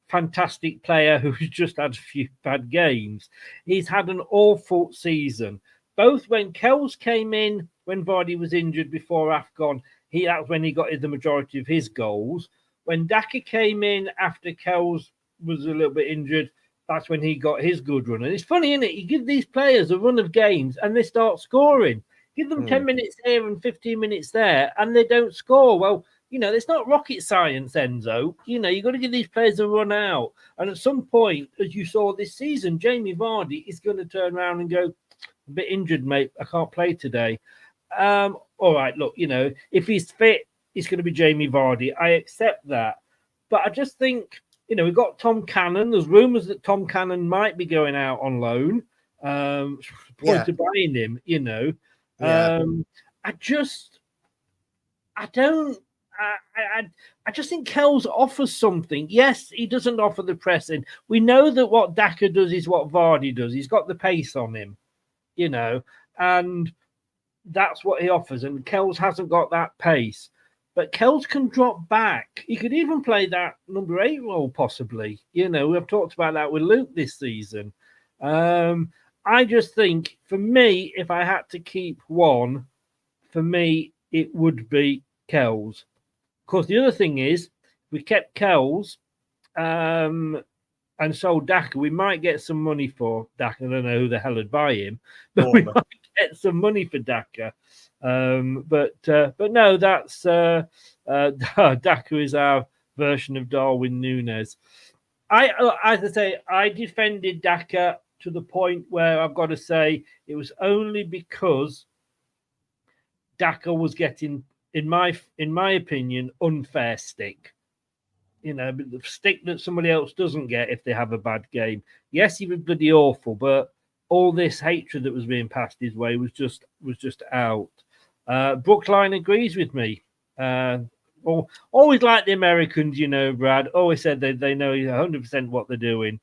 fantastic player who's just had a few bad games. He's had an awful season. Both when Kells came in, when Vardy was injured before AFCON, that's when he got the majority of his goals. When Daka came in after Kells was a little bit injured, that's when he got his good run. And it's funny, isn't it? You give these players a run of games and they start scoring. Give them 10 minutes here and 15 minutes there, and they don't score. Well, it's not rocket science, Enzo. You've got to give these players a run out. And at some point, as you saw this season, Jamie Vardy is going to turn around and go, a bit injured, mate. I can't play today. All right, look, if he's fit, it's going to be Jamie Vardy. I accept that. But I just think, we've got Tom Cannon. There's rumours that Tom Cannon might be going out on loan. Point to buying him, I just think Kells offers something. Yes, he doesn't offer the pressing. We know that what Daka does is what Vardy does. He's got the pace on him, and that's what he offers. And Kells hasn't got that pace. But Kells can drop back. He could even play that number 8 role, possibly. We've talked about that with Luke this season. I just think, for me, if I had to keep one, for me, it would be Kells. Of course, the other thing is, we kept Kells and sold Daka. We might get some money for Daka. I don't know who the hell would buy him, but we might get some money for Daka. But no, that's Daka is our version of Darwin Núñez. As I say, I defended Daka to the point where I've got to say it was only because Daka was getting, in my opinion, unfair stick. The stick that somebody else doesn't get if they have a bad game. Yes, he was bloody awful, but all this hatred that was being passed his way was just out. Brookline agrees with me. Always like the Americans, Brad. Always said they know 100% what they're doing.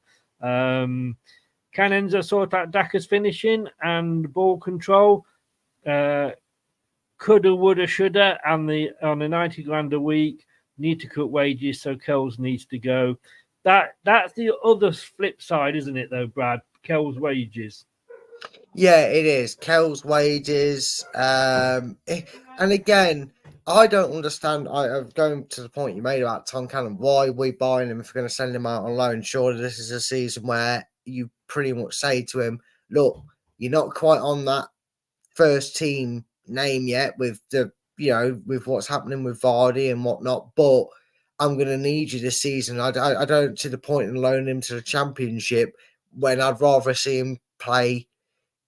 Can Enzo sort out Daka's finishing and ball control? Coulda, woulda, shoulda, and on a 90 grand a week, need to cut wages, so Kells needs to go. That's the other flip side, isn't it, though, Brad? Kells wages. Yeah, it is. Kells wages. And again, I don't understand. I'm going to the point you made about Tom Cannon. Why are we buying him if we're going to send him out on loan? Surely this is a season where you pretty much say to him, look, you're not quite on that first team name yet with with what's happening with Vardy and whatnot, but I'm going to need you this season. I don't see the point in loaning him to the Championship when I'd rather see him play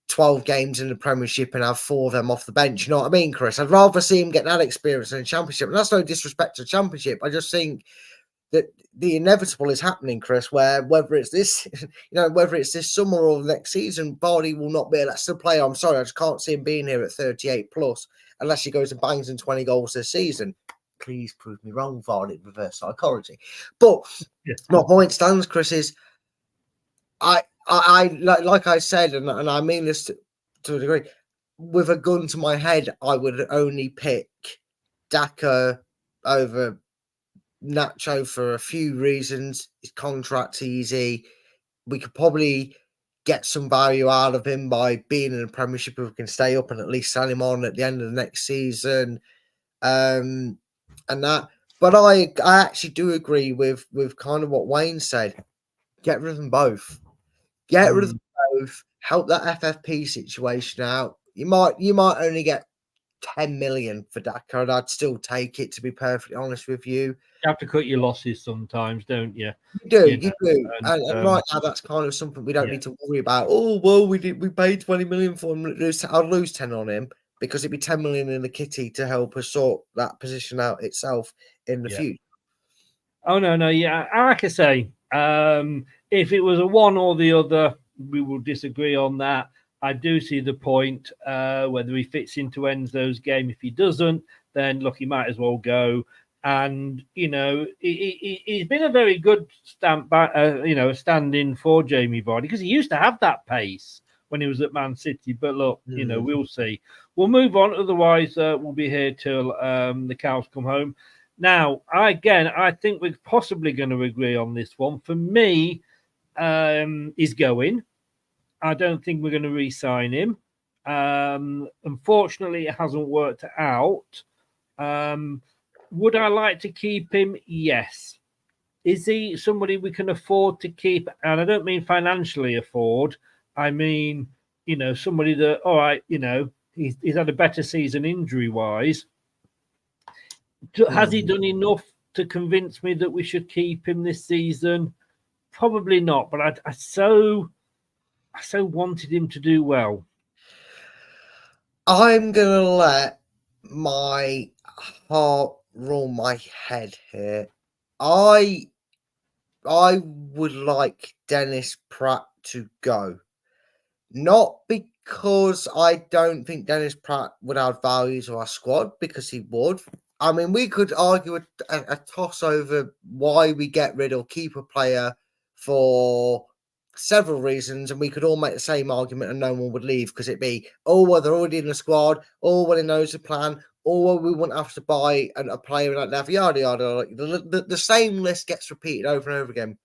12 games in the Premiership and have 4 of them off the bench. You know what I mean, Chris? I'd rather see him get that experience in the Championship. And that's no disrespect to the Championship. I just think the inevitable is happening, Chris, where whether it's this, whether it's this summer or the next season, Vardy will not be a Leicester player. I'm sorry, I just can't see him being here at 38 plus unless he goes and bangs in 20 goals this season. Please prove me wrong, Vardy, reverse psychology. But my point stands, Chris, is I like I said, and I mean this to a degree, with a gun to my head, I would only pick Daka over Nacho for a few reasons. His contract's easy. We could probably get some value out of him by being in the Premiership if we can stay up and at least sell him on at the end of the next season. And that. But I actually do agree with kind of what Wayne said. Get rid of them both. Get rid of them both. Help that FFP situation out. You might only get 10 million for Daka, and I'd still take it, to be perfectly honest with you. You have to cut your losses sometimes, don't you? You do. And right now, that's kind of something we don't need to worry about. Oh, well, we paid 20 million for him. I'll lose 10 on him because it'd be 10 million in the kitty to help us sort that position out itself in the future. Oh, no. Yeah, like I say, if it was a one or the other, we will disagree on that. I do see the point, whether he fits into Enzo's game. If he doesn't, then look, he might as well go. And, he's been a very good stand-in for Jamie Vardy, because he used to have that pace when he was at Man City. But look, we'll see. We'll move on. Otherwise, we'll be here till the cows come home. Now, I think we're possibly going to agree on this one. For me, he's going. I don't think we're going to re-sign him. Unfortunately, it hasn't worked out. Would I like to keep him? Yes. Is he somebody we can afford to keep? And I don't mean financially afford. I mean, somebody that, all right, he's had a better season injury-wise. Has he done enough to convince me that we should keep him this season? Probably not, but I so wanted him to do well. I'm going to let my heart rule my head here. I would like Dennis Praet to go. Not because I don't think Dennis Praet would add value to our squad, because he would. I mean, we could argue a toss over why we get rid or keep a player for several reasons, and we could all make the same argument and no one would leave, because it'd be, oh, well, they're already in the squad, oh, well, he knows the plan, oh, well, we wouldn't have to buy a player like that, yada, yada. The same list gets repeated over and over again.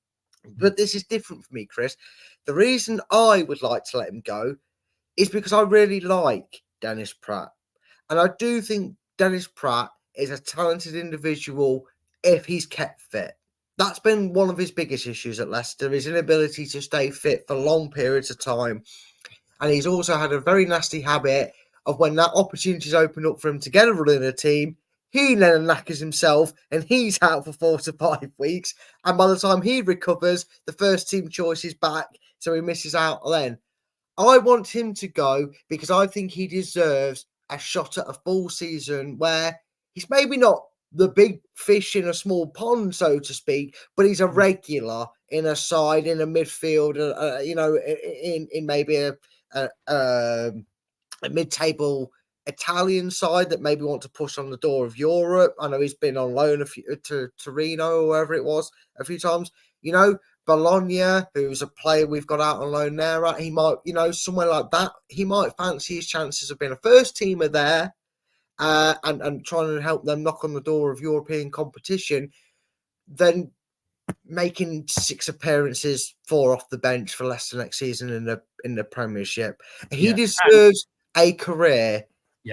But this is different for me, Chris. The reason I would like to let him go is because I really like Dennis Praet. And I do think Dennis Praet is a talented individual if he's kept fit. That's been one of his biggest issues at Leicester, his inability to stay fit for long periods of time. And he's also had a very nasty habit of, when that opportunity's opened up for him to get a run in a team, he then knackers himself and he's out for 4 to 5 weeks. And by the time he recovers, the first team choice is back, so he misses out then. I want him to go because I think he deserves a shot at a full season where he's maybe not the big fish in a small pond, so to speak, but he's a regular in a side, in a midfield, in maybe a mid-table Italian side that maybe want to push on the door of Europe. I know he's been on loan to Torino or wherever it was a few times. Bologna, who's a player we've got out on loan there, he might, somewhere like that, he might fancy his chances of being a first teamer there, and trying to help them knock on the door of European competition, then making 6 appearances, 4 off the bench for Leicester next season in the Premiership. He deserves a career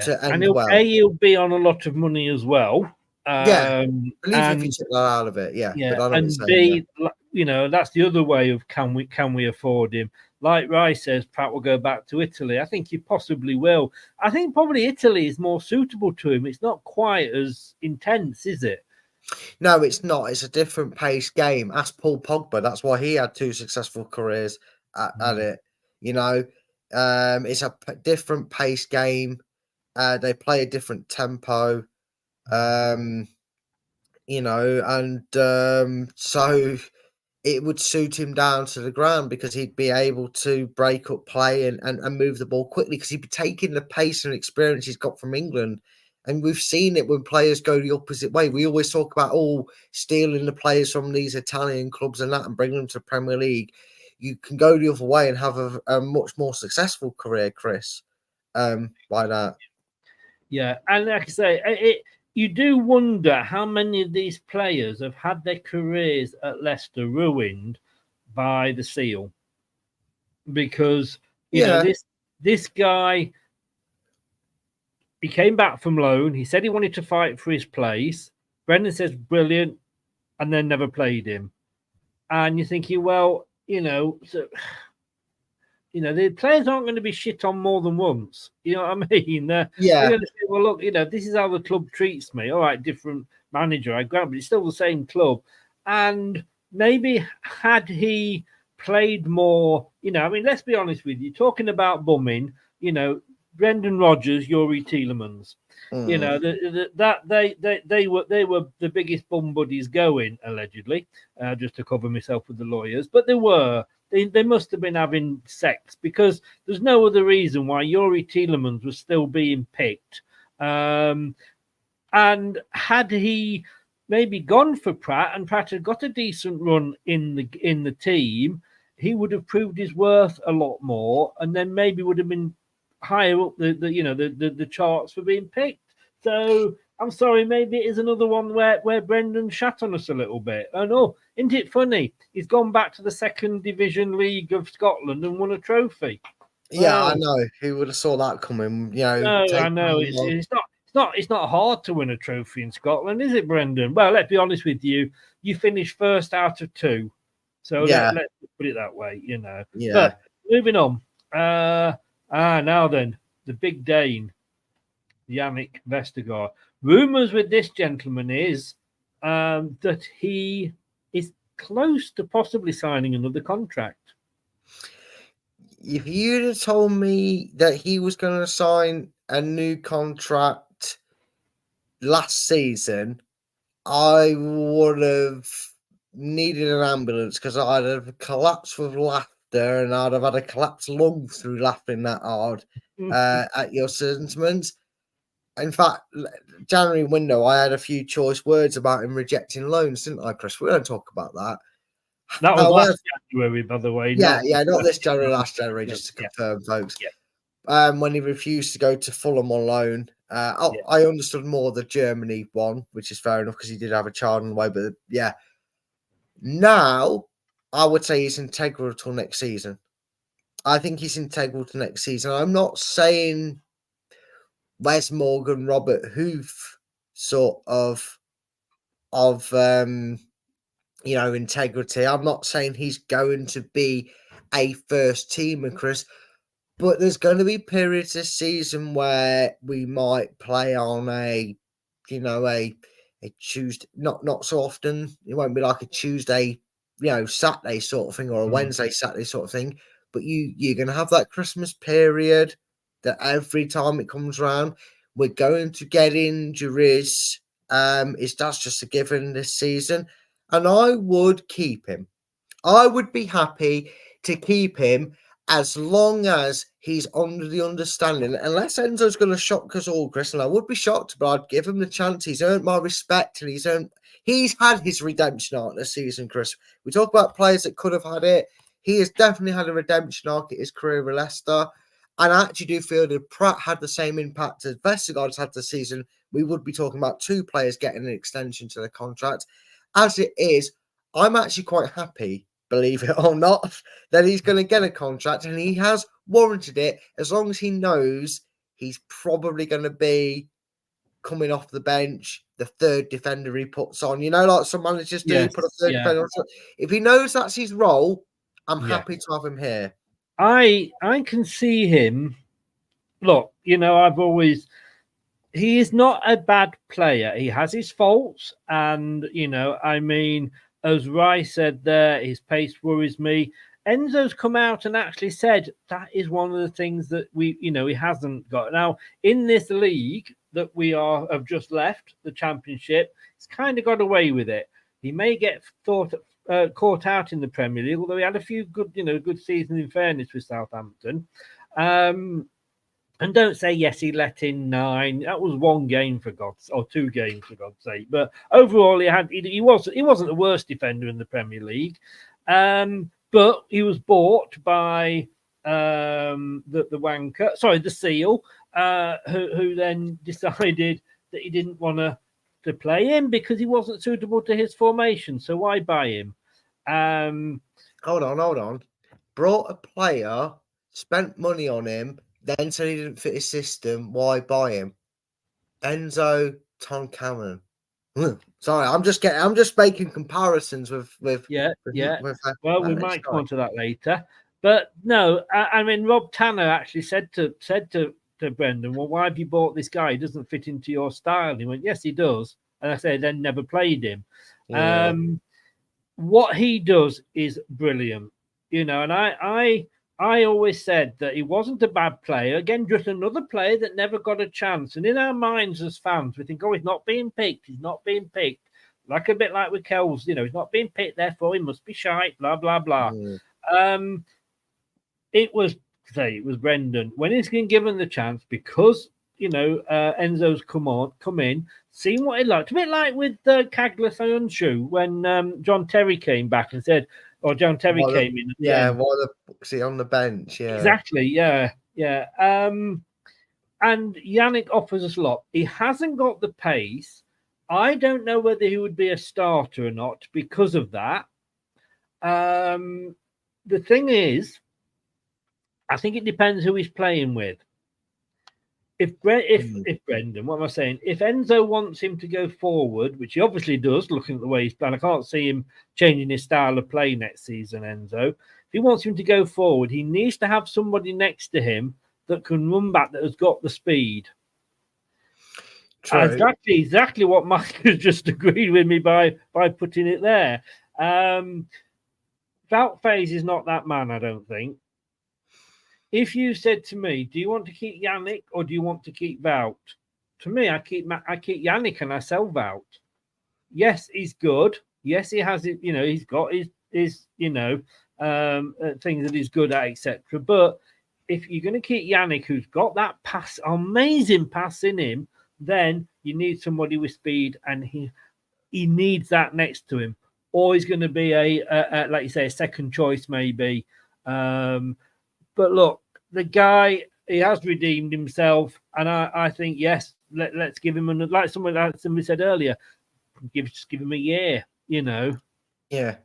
to end well. He'll be on a lot of money as well. I believe if you took that out of it, but I and B, that's the other way of can we afford him? Like Rice says, Pratt will go back to Italy. I think he possibly will. I think probably Italy is more suitable to him. It's not quite as intense, is it? No, it's not. It's a different pace game. Ask Paul Pogba. That's why he had 2 successful careers at it. It's a different pace game. They play a different tempo. and so it would suit him down to the ground because he'd be able to break up play and move the ball quickly because he'd be taking the pace and experience he's got from England. And we've seen it when players go the opposite way. We always talk about, stealing the players from these Italian clubs and that and bringing them to the Premier League. You can go the other way and have a much more successful career, Chris, by that. Yeah, and like I say, you do wonder how many of these players have had their careers at Leicester ruined by the seal, because this guy, he came back from loan. He said he wanted to fight for his place. Brendan says brilliant, and then never played him. And you're thinking, well, the players aren't going to be shit on more than once. You know what I mean? They're going to say, well, look, this is how the club treats me. All right, different manager, I grant, but it's still the same club. And maybe had he played more, let's be honest with you, talking about bumming, Brendan Rodgers, Youri Tielemans, they were the biggest bum buddies going, allegedly, just to cover myself with the lawyers. But they must have been having sex, because there's no other reason why Youri Tielemans was still being picked. And had he maybe gone for Praet, and Praet had got a decent run in the team, he would have proved his worth a lot more, and then maybe would have been higher up the charts for being picked. So I'm sorry, maybe it is another one where Brendan shat on us a little bit. I know, isn't it funny? He's gone back to the second division league of Scotland and won a trophy. Yeah, I know. Who would have saw that coming? No, I know. It's not hard to win a trophy in Scotland, is it, Brendan? Well, let's be honest with you. You finished first out of two. So let's put it that way, Yeah. But moving on. Now then, the big Dane, Yannick Vestergaard. Rumours with this gentleman is that he is close to possibly signing another contract. If you'd have told me that he was going to sign a new contract last season, I would have needed an ambulance, because I'd have collapsed with laughter, and I'd have had a collapsed lung through laughing that hard at your sentiments. In fact, January window, I had a few choice words about him rejecting loans, didn't I, Chris? We don't talk about that. That was last January, by the way. Not this January, last January, just to confirm, folks. Yeah. When he refused to go to Fulham on loan. I understood more the Germany one, which is fair enough, because he did have a child on the way. But now I would say he's integral till next season. I think he's integral to next season. I'm not saying Wes Morgan, Robert Hoof sort of integrity. I'm not saying he's going to be a first teamer, Chris, but there's going to be periods this season where we might play on a Tuesday, not so often. It won't be like a Tuesday, Saturday sort of thing, or a Wednesday, Saturday sort of thing. But you're going to have that Christmas period that every time it comes around, we're going to get injuries. That's just a given this season. And I would keep him. I would be happy to keep him as long as he's under the understanding. Unless Enzo's going to shock us all, Chris, and I would be shocked, but I'd give him the chance. He's earned my respect, and he's had his redemption arc this season, Chris. We talk about players that could have had it. He has definitely had a redemption arc at his career with Leicester. And I actually do feel that if Praet had the same impact as Vestergaard's had this season, we would be talking about two players getting an extension to their contract. As it is, I'm actually quite happy, believe it or not, that he's going to get a contract, and he has warranted it, as long as he knows he's probably going to be coming off the bench, the third defender he puts on. Like some managers do, put a third defender on. If he knows that's his role, I'm happy to have him here. I can see him. Look, he is not a bad player. He has his faults, and as Rai said there, his pace worries me. Enzo's come out and actually said that is one of the things that he hasn't got. Now, in this league, that we have just left the Championship, he's kind of got away with it. He may get caught out in the Premier League, although he had a few good seasons in fairness with Southampton. And don't say, yes, he let in 9. That was 1 game or 2 games for God's sake. But overall, he wasn't the worst defender in the Premier League. But he was bought by the Seal, who then decided that he didn't want to play him because he wasn't suitable to his formation. So why buy him? Hold on. Brought a player, spent money on him, then said he didn't fit his system. Why buy him? Enzo Tonkanen. Sorry, I'm just making comparisons with yeah. Well, we might come on to that later. But no, I mean, Rob Tanner actually said to Brendan, well, why have you bought this guy? He doesn't fit into your style. And he went, yes, he does. And I said, then never played him. Yeah. What he does is brilliant, and I always said that he wasn't a bad player. Again, just another player that never got a chance. And in our minds as fans, we think, oh, he's not being picked. He's not being picked. Like a bit like with Kells, he's not being picked, therefore he must be shite, blah, blah, blah. It was Brendan. When he's been given the chance, because, Enzo's come in, seen what he liked. A bit like with Kagler Soyuncu when John Terry came back and said, John Terry came in. Yeah, was he on the bench? Yeah, exactly. Yeah. And Yannick offers us a lot. He hasn't got the pace. I don't know whether he would be a starter or not because of that. The thing is, I think it depends who he's playing with. If Brendan, what am I saying? If Enzo wants him to go forward, which he obviously does, looking at the way he's playing, I can't see him changing his style of play next season, Enzo. If he wants him to go forward, he needs to have somebody next to him that can run back, that has got the speed. True. Exactly what Mike has just agreed with me by putting it there. Wout Faes is not that man, I don't think. If you said to me, do you want to keep Yannick or do you want to keep Wout? To me, I keep Yannick and I sell Wout. Yes, he's good. Yes, he has it. He's got his things that he's good at, etc. But if you're going to keep Yannick, who's got that amazing pass in him, then you need somebody with speed, and he needs that next to him, or he's going to be a like you say, a second choice maybe. But look, the guy, he has redeemed himself, and I think, yes, let's give him like somebody said earlier, just give him a year, Yeah.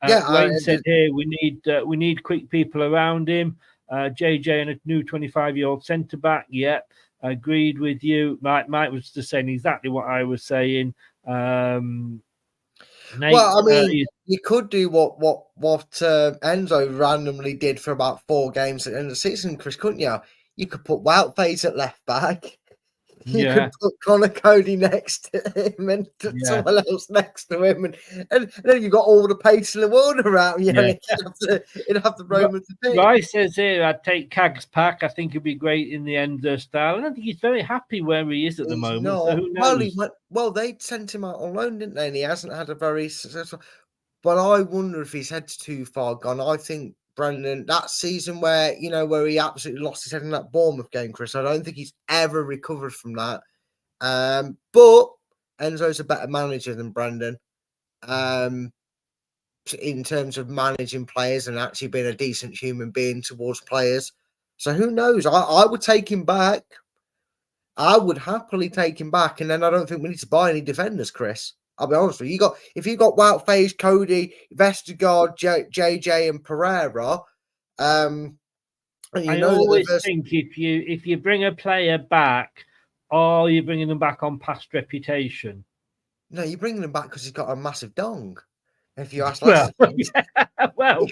Wayne said here we need quick people around him. JJ and a new 25-year-old centre back. Yeah, agreed with you. Mike was just saying exactly what I was saying. Nate, well, I mean, you could do what Enzo randomly did for about 4 games at the end of the season, Chris, couldn't you? You could put Wout Faes at left back. You could put Connor Cody next to him and someone else next to him, and then you've got all the pace in the world around you. Yeah. You'd have to roam with the team. Rice says here, I'd take Cag's pack. I think he'd be great in the Enzo style. I don't think he's very happy where he is at the moment. So who knows? Well, they sent him out on loan, didn't they? And he hasn't had a very successful. But I wonder if his head's too far gone. I think Brendan, that season where he absolutely lost his head in that Bournemouth game, Chris, I don't think he's ever recovered from that. But Enzo's a better manager than Brendan, in terms of managing players and actually being a decent human being towards players. So who knows? I would take him back. I would happily take him back, and then I don't think we need to buy any defenders, Chris. I'll be honest with you. If you got Wout Faes, Cody, Vestergaard, JJ, and Pereira, and I always think if you bring a player back, or you're bringing them back on past reputation. No, you're bringing them back because he's got a massive dong. If you ask, well, you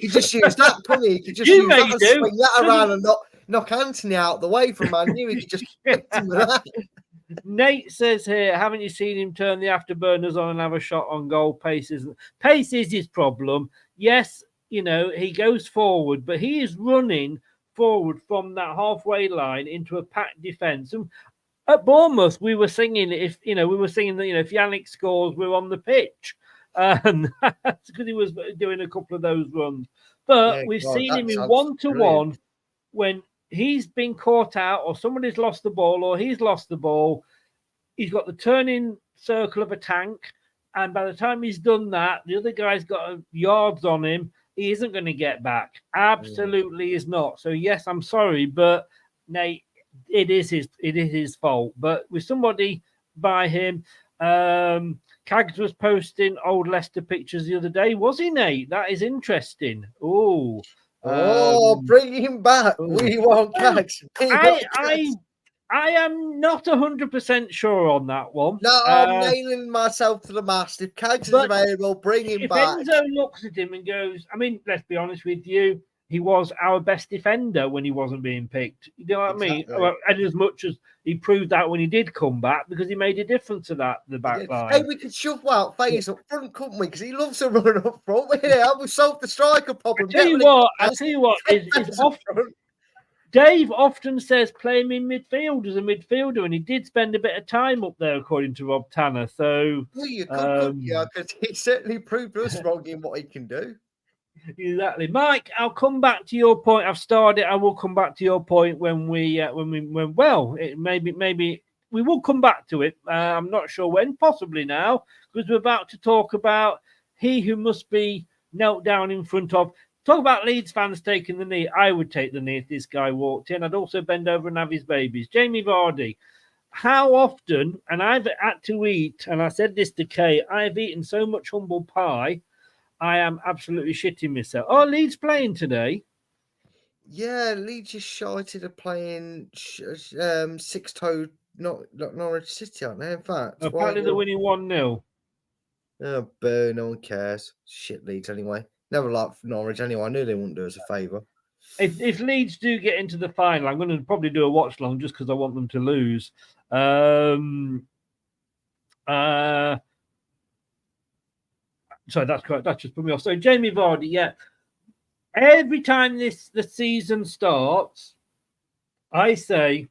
could just use that, couldn't you? You could just use that and swing that around and knock Anthony out the way from Man U. You could just hit him with that. Nate says here, haven't you seen him turn the afterburners on and have a shot on goal? Pace is his problem. Yes, he goes forward, but he is running forward from that halfway line into a packed defence. And At Bournemouth, we were singing that if Yannick scores, we're on the pitch, and that's because he was doing a couple of those runs. But Yeah, we've God, seen that him in sounds brilliant. 1-to-1 when he's been caught out, or somebody's lost the ball, or he's lost the ball. He's got the turning circle of a tank, and by the time he's done that, the other guy's got yards on him. He isn't going to get back. Absolutely is not. So yes, I'm sorry, but Nate, it is his fault. But with somebody by him, Cags was posting old Leicester pictures the other day. Was he, Nate? That is interesting. Oh, Oh, bring him back. We want Cags. I am not 100% sure on that one. No, I'm nailing myself to the mast. If Cags is available, bring him back. If Enzo looks at him and goes, I mean, let's be honest with you, he was our best defender when he wasn't being picked. You know what I mean? Well, and as much as he proved that when he did come back, because he made a difference to the back line. Hey, we could shove out Faze up front, couldn't we? Because he loves to run up front. Yeah, we solved the striker problem. I tell you what, is often. Dave often says play him in midfield as a midfielder, and he did spend a bit of time up there, according to Rob Tanner. So, well, you could, because he certainly proved us wrong in what he can do. Exactly, Mike. I'll come back to your point. I've started. I will come back to your point when maybe we will come back to it. I'm not sure when, possibly now, because we're about to talk about he who must be knelt down in front of. Talk about Leeds fans taking the knee. I would take the knee if this guy walked in. I'd also bend over and have his babies. Jamie Vardy. How often, and I've had to eat, and I said this to Kay, I've eaten so much humble pie, I am absolutely shitting myself. Oh, Leeds playing today? Yeah, Leeds just shited of playing six-toe, not Norwich City, aren't they? In fact, apparently they're winning 1-0. Oh, boo, no one cares. Shit, Leeds anyway. Never liked Norwich anyway. I knew they wouldn't do us a favour. If Leeds do get into the final, I'm going to probably do a watch long just because I want them to lose. Sorry, that's correct. That just put me off. So Jamie Vardy, yeah. Every time the season starts, I say,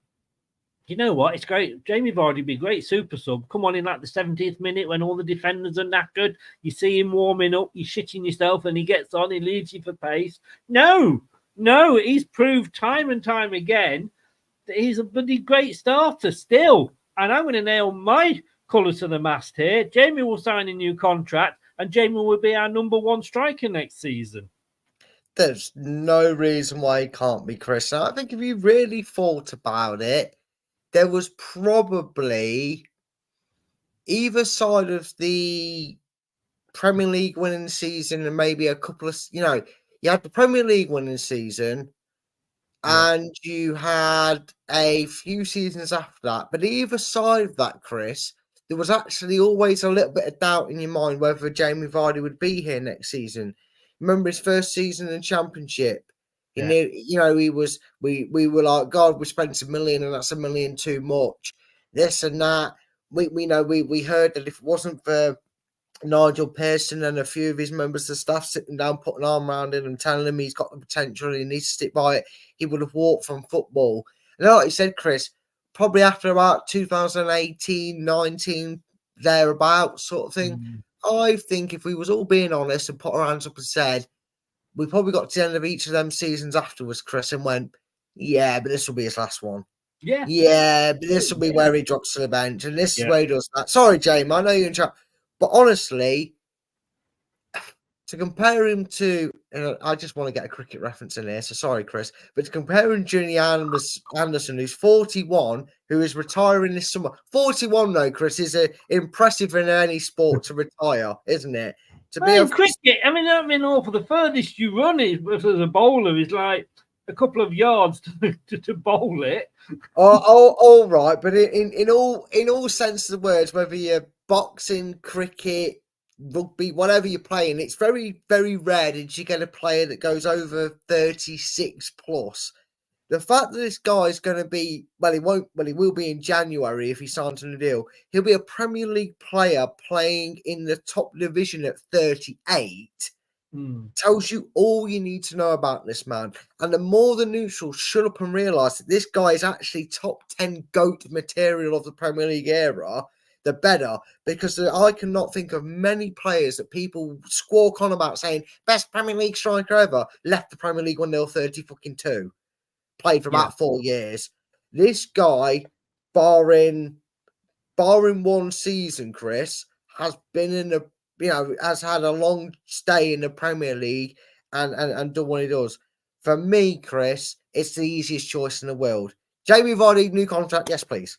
you know what? It's great. Jamie Vardy would be a great super sub. Come on in like the 70th minute when all the defenders are knackered. You see him warming up. You're shitting yourself and he gets on. He leaves you for pace. No. He's proved time and time again that he's a bloody great starter still. And I'm going to nail my colours to the mast here. Jamie will sign a new contract and Jamie will be our number one striker next season. There's no reason why he can't be, Chris. And I think if you really thought about it, there was probably either side of the Premier League winning season and maybe a couple of, you had the Premier League winning season and you had a few seasons after that. But either side of that, Chris, there was actually always a little bit of doubt in your mind whether Jamie Vardy would be here next season. Remember his first season in the Championship? He was. We were like, God, we spent $1 million, and that's $1 million too much. This and that. We heard that if it wasn't for Nigel Pearson and a few of his members of the staff sitting down, putting an arm around him and telling him he's got the potential and he needs to stick by it, he would have walked from football. And like you said, Chris, probably after about 2018, 19, thereabouts sort of thing. I think if we was all being honest and put our hands up and said, we probably got to the end of each of them seasons afterwards, Chris, and went, yeah, but this will be his last one. Yeah, but this will be where he drops to the bench, and this is where he does that. Sorry, Jamie, I know you're in chat, but honestly, to compare him to, I just want to get a cricket reference in here, so sorry, Chris, but to compare him to Junior Anderson, who's 41, who is retiring this summer. 41, though, Chris, is impressive in any sport to retire, isn't it? Cricket, I mean, all for the furthest you run it as a bowler is like a couple of yards to bowl it. All right, but in all sense of the words, whether you're boxing, cricket, rugby, whatever you're playing, it's very, very rare that you get a player that goes over 36 plus. The fact that this guy's going to be, he will be in January if he signs on a deal. He'll be a Premier League player playing in the top division at 38. Tells you all you need to know about this man. And the more the neutrals shut up and realise that this guy is actually top 10 GOAT material of the Premier League era, the better. Because I cannot think of many players that people squawk on about saying, best Premier League striker ever, left the Premier League when they were 32. Played for about 4 years. This guy, barring one season, Chris, has been in the has had a long stay in the Premier League and done what he does. For me, Chris, it's the easiest choice in the world. Jamie Vardy, new contract, yes, please.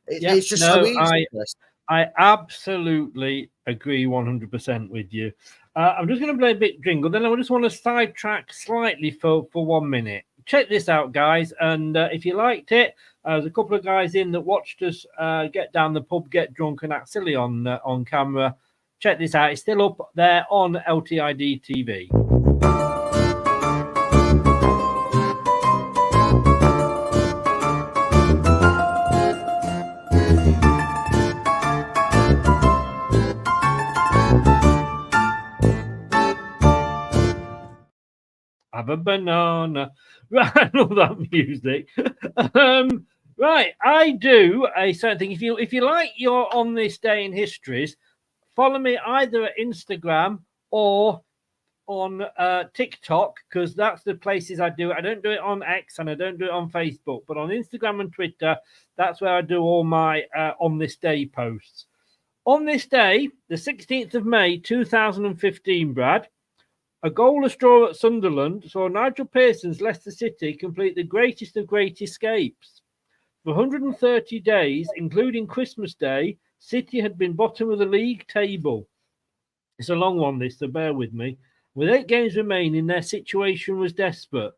It's just so easy, Chris. I absolutely agree 100% with you. I'm just going to play a bit jingle, then I just want to sidetrack slightly for 1 minute. Check this out, guys, and if you liked it, there's a couple of guys in that watched us get down the pub, get drunk, and act silly on camera. Check this out. It's still up there on LTiDtv. Have a banana. Right, I love that music. Right, I do a certain thing. If you like your On This Day in Histories, follow me either at Instagram or on TikTok, because that's the places I do it. I don't do it on X and I don't do it on Facebook, but on Instagram and Twitter, that's where I do all my On This Day posts. On this day, the 16th of May, 2015, Brad, a goalless draw at Sunderland saw Nigel Pearson's Leicester City complete the greatest of great escapes. For 130 days, including Christmas Day, City had been bottom of the league table. It's a long one, this, so bear with me. With 8 games remaining, their situation was desperate.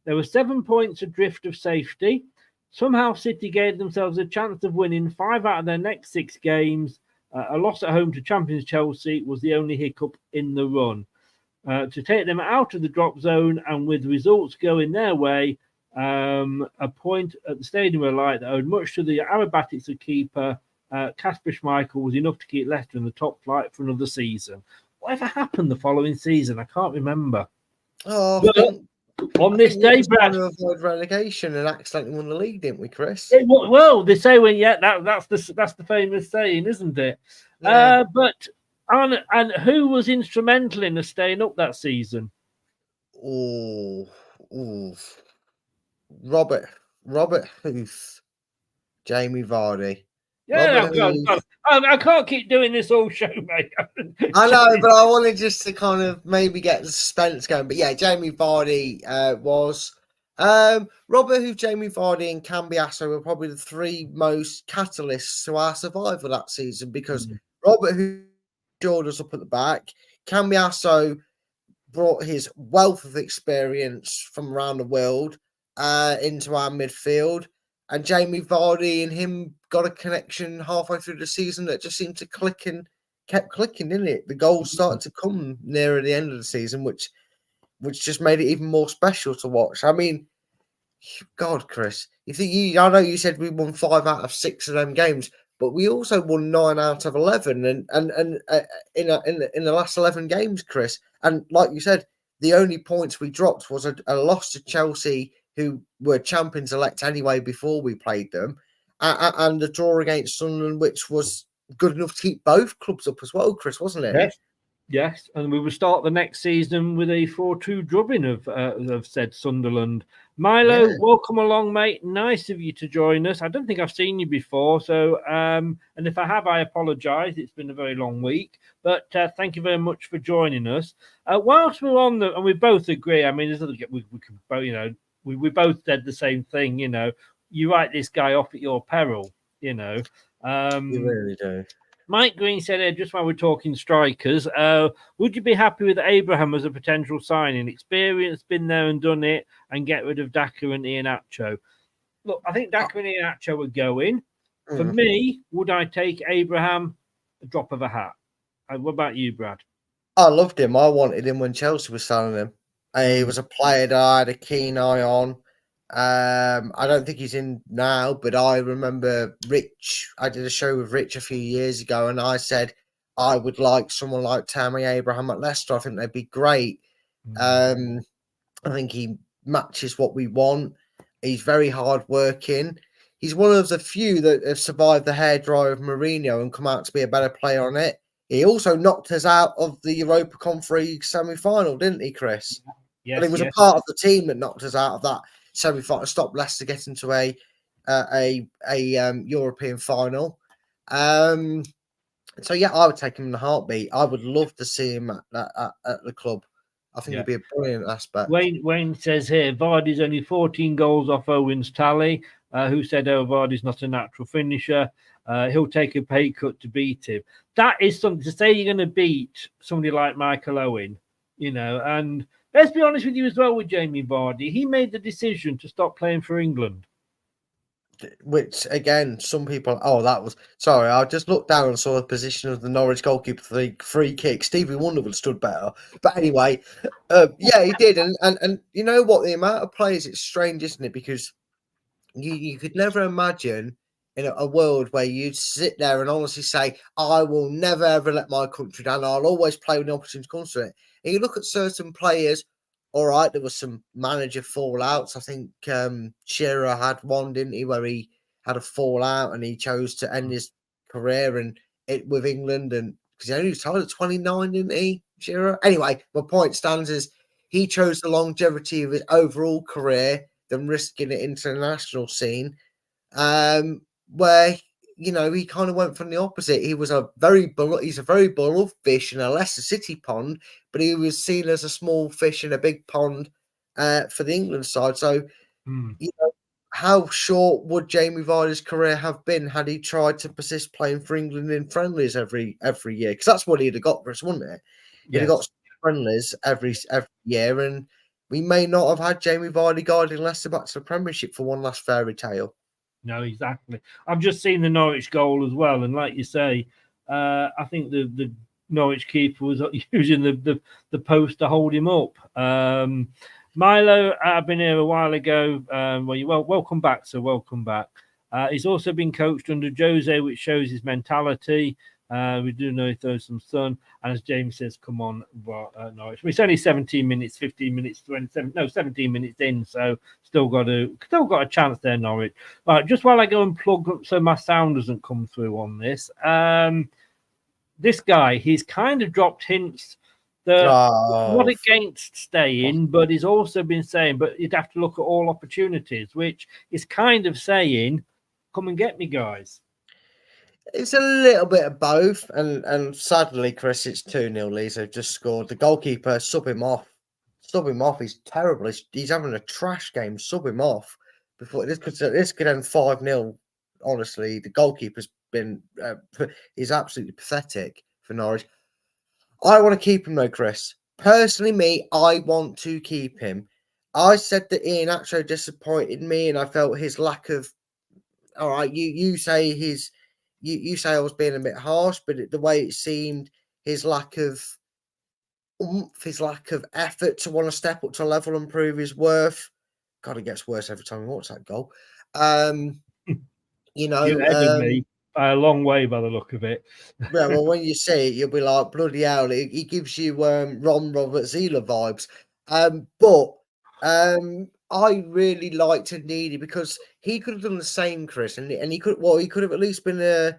There were 7 points adrift of safety. Somehow City gave themselves a chance of winning 5 out of their next 6 games. A loss at home to champions Chelsea was the only hiccup in the run. To take them out of the drop zone, and with results going their way, a point at the Stadium of Light that owed much to the aerobatics of keeper Kasper Schmeichel was enough to keep Leicester in the top flight for another season. Whatever happened the following season, I can't remember. On this day, Brad, to avoid relegation and accidentally won the league, didn't we, Chris? Well, they say that's the famous saying, isn't it? Yeah. And who was instrumental in us staying up that season? Robert Huth, Jamie Vardy. Yeah, I can't keep doing this all show, mate. I know, but I wanted just to kind of maybe get the suspense going. But yeah, Jamie Vardy was. Robert Huth, Jamie Vardy, and Cambiasso were probably the 3 most catalysts to our survival that season, because Robert Huth showed us up at the back. Cambiasso brought his wealth of experience from around the world into our midfield. And Jamie Vardy and him got a connection halfway through the season that just seemed to click and kept clicking, didn't it? The goals started to come nearer the end of the season, which just made it even more special to watch. I mean, God, Chris, I know you said we won 5 out of 6 of them games, but we also won 9 out of 11, and in the last 11 games, Chris. And like you said, the only points we dropped was a loss to Chelsea, who were champions elect anyway before we played them, and the draw against Sunderland, which was good enough to keep both clubs up as well, Chris, wasn't it? Yes, and we will start the next season with a 4-2 drubbing of said Sunderland. Milo, welcome along, mate. Nice of you to join us. I don't think I've seen you before, so and if I have, I apologise. It's been a very long week, but thank you very much for joining us. Whilst we're on and we both agree. I mean, we can both, we both said the same thing. You write this guy off at your peril. You really do. Mike Green said, just while we're talking strikers, would you be happy with Abraham as a potential signing? Experience, been there and done it, and get rid of Daka and Iheanacho? Look, I think Daka and Iheanacho are going. For me, would I take Abraham? A drop of a hat. What about you, Brad? I loved him. I wanted him when Chelsea was selling him. He was a player that I had a keen eye on. I don't think he's in now, but I remember Rich. I did a show with Rich a few years ago, and I said I would like someone like Tammy Abraham at Leicester. I think they'd be great. I think he matches what we want. He's very hard-working. He's one of the few that have survived the hairdryer of Mourinho and come out to be a better player on it. He also knocked us out of the Europa Conference semi-final, didn't he, Chris? Yes, But he was a part of the team that knocked us out of that semi-final, stopped Leicester getting to a European final. So yeah, I would take him in a heartbeat. I would love to see him at the club. I think it'd be a brilliant aspect. Wayne says here, Vardy's only 14 goals off Owen's tally. Who said, Vardy's not a natural finisher? He'll take a pay cut to beat him. That is something to say. You're going to beat somebody like Michael Owen, and let's be honest with you as well with Jamie Vardy. He made the decision to stop playing for England. Which, again, some people... Sorry, I just looked down and saw the position of the Norwich goalkeeper for the free kick. Stevie Wonder would have stood better. But anyway, yeah, he did. And you know what? The amount of players, it's strange, isn't it? Because you could never imagine in a world where you'd sit there and honestly say, I will never, ever let my country down. I'll always play when the opportunity comes to it. And you look at certain players... All right, there was some manager fallouts. I think Shearer had one, didn't he, where he had a fallout and he chose to end his career with England, and because he only retired at 29, didn't he, Shearer? Anyway, my point stands is he chose the longevity of his overall career than risking it international scene, where he kind of went from the opposite. He's a very beloved fish in a Leicester City pond, but he was seen as a small fish in a big pond for the England side. So, how short would Jamie Vardy's career have been had he tried to persist playing for England in friendlies every year? Because that's what he'd have got for us, wouldn't it? He'd have got friendlies every year, and we may not have had Jamie Vardy guiding Leicester back to the Premiership for one last fairy tale. No, exactly. I've just seen the Norwich goal as well, and like you say, I think the Norwich keeper was using the post to hold him up. Milo, I've been here a while ago. Welcome back, sir. Welcome back. He's also been coached under Jose, which shows his mentality. We do know he throws some sun, and as James says, come on, Norwich. It's only 17 minutes, 15 minutes, 17 minutes in, so still got a chance there, Norwich. Right, just while I go and plug up so my sound doesn't come through on this. This guy, he's kind of dropped hints that not against staying, but he's also been saying, but you'd have to look at all opportunities, which is kind of saying, come and get me, guys. It's a little bit of both, and sadly, Chris, it's 2-0. Leeds have just scored. The goalkeeper, sub him off. He's terrible. He's having a trash game. Sub him off before this could end 5-0. Honestly, the goalkeeper's been he's absolutely pathetic for Norwich. I want to keep him though, Chris. Personally, I want to keep him. I said that Iheanacho disappointed me, and I felt his lack of. All right, you say his. You say I was being a bit harsh, but the way it seemed, his lack of oomph, his lack of effort to want to step up to a level and prove his worth. God, it gets worse every time we watch that goal. You ahead me by a long way by the look of it. Yeah, well, when you see it, you'll be like, bloody hell, he gives you Ron Robert Zieler vibes. But I really liked Needy because he could have done the same, Chris, and he could have at least been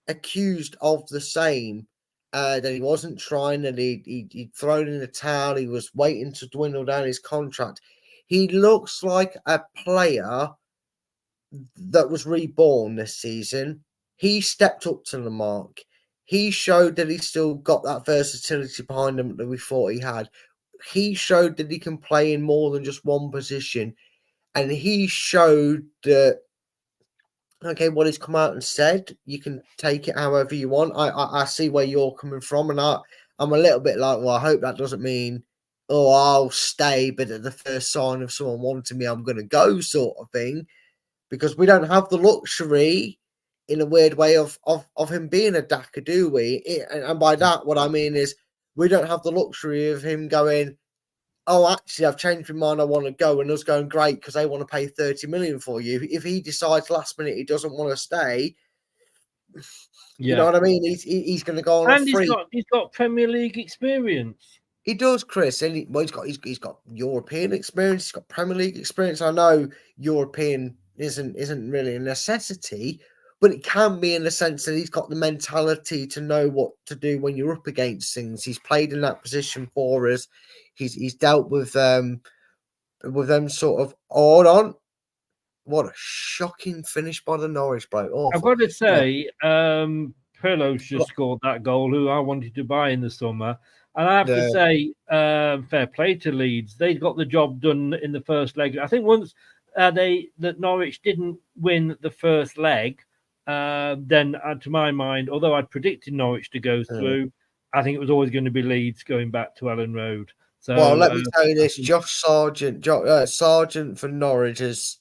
accused of the same. That he wasn't trying, and he'd thrown in the towel. He was waiting to dwindle down his contract. He looks like a player that was reborn this season. He stepped up to the mark. He showed that he still got that versatility behind him that we thought he had. He showed that he can play in more than just one position. And he showed that, okay, what he's come out and said, you can take it however you want. I see where you're coming from. And I'm a little bit like, well, I hope that doesn't mean, oh, I'll stay, but at the first sign of someone wanting me, I'm going to go sort of thing. Because we don't have the luxury, in a weird way, of him being a Daka, do we? And by that, what I mean is, we don't have the luxury of him going, oh, actually, I've changed my mind, I want to go, and us going, great, because they want to pay 30 million for you. If he decides last minute he doesn't want to stay, You know what I mean? He's going to go on and a free. he's got Premier League experience. He does, Chris, and he's got European experience. He's got Premier League experience. I know European isn't really a necessity, but it can be in the sense that he's got the mentality to know what to do when you're up against things. He's played in that position for us. He's dealt with them sort of. Hold on, what a shocking finish by the Norwich bloke! Awful. I've got to say, Pirlo's just scored that goal, who I wanted to buy in the summer. And I have to say, fair play to Leeds. They got the job done in the first leg. I think once that Norwich didn't win the first leg, then to my mind, although I'd predicted Norwich to go through, I think it was always going to be Leeds going back to Ellen Road. So, well, let me tell you this: Josh Sargent, Sargent for Norwich is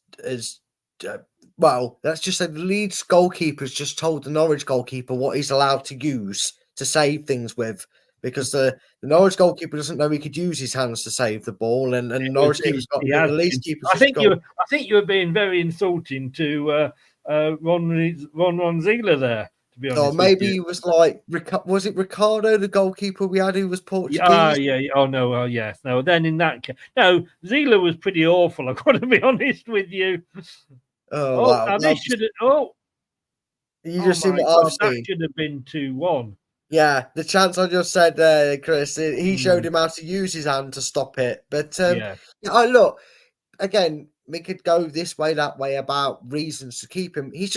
well. Let's just say the Leeds goalkeeper's just told the Norwich goalkeeper what he's allowed to use to save things with. Because the Norwich goalkeeper doesn't know he could use his hands to save the ball, and Norwich keeper's got the Leeds keeper's. I think you were being very insulting to Ron Ziegler there. To be honest, or maybe he was like, was it Ricardo, the goalkeeper we had, who was Portuguese? Yeah. Oh no, well, yes, no. Then in that case, no, Ziegler was pretty awful. I've got to be honest with you. Wow! This should have. You just seen what I've seen. That should have been 2-1. Yeah, the chance I just said there, Chris, he showed him how to use his hand to stop it. But look, again, we could go this way, that way about reasons to keep him. He's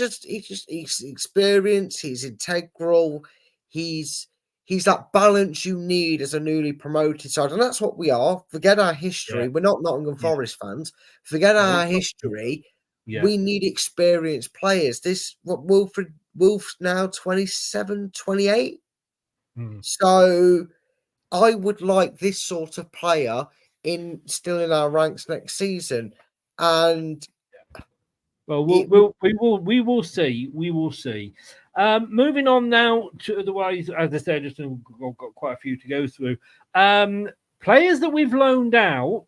experienced, he's integral, he's that balance you need as a newly promoted side, and that's what we are. Forget our history. We're not Nottingham Forest fans. Forget our history. We need experienced players. Wolf's now 27, 28. So I would like this sort of player still in our ranks next season. And well, we will see. We will see. Moving on now to otherwise, as I said, just got quite a few to go through. Players that we've loaned out,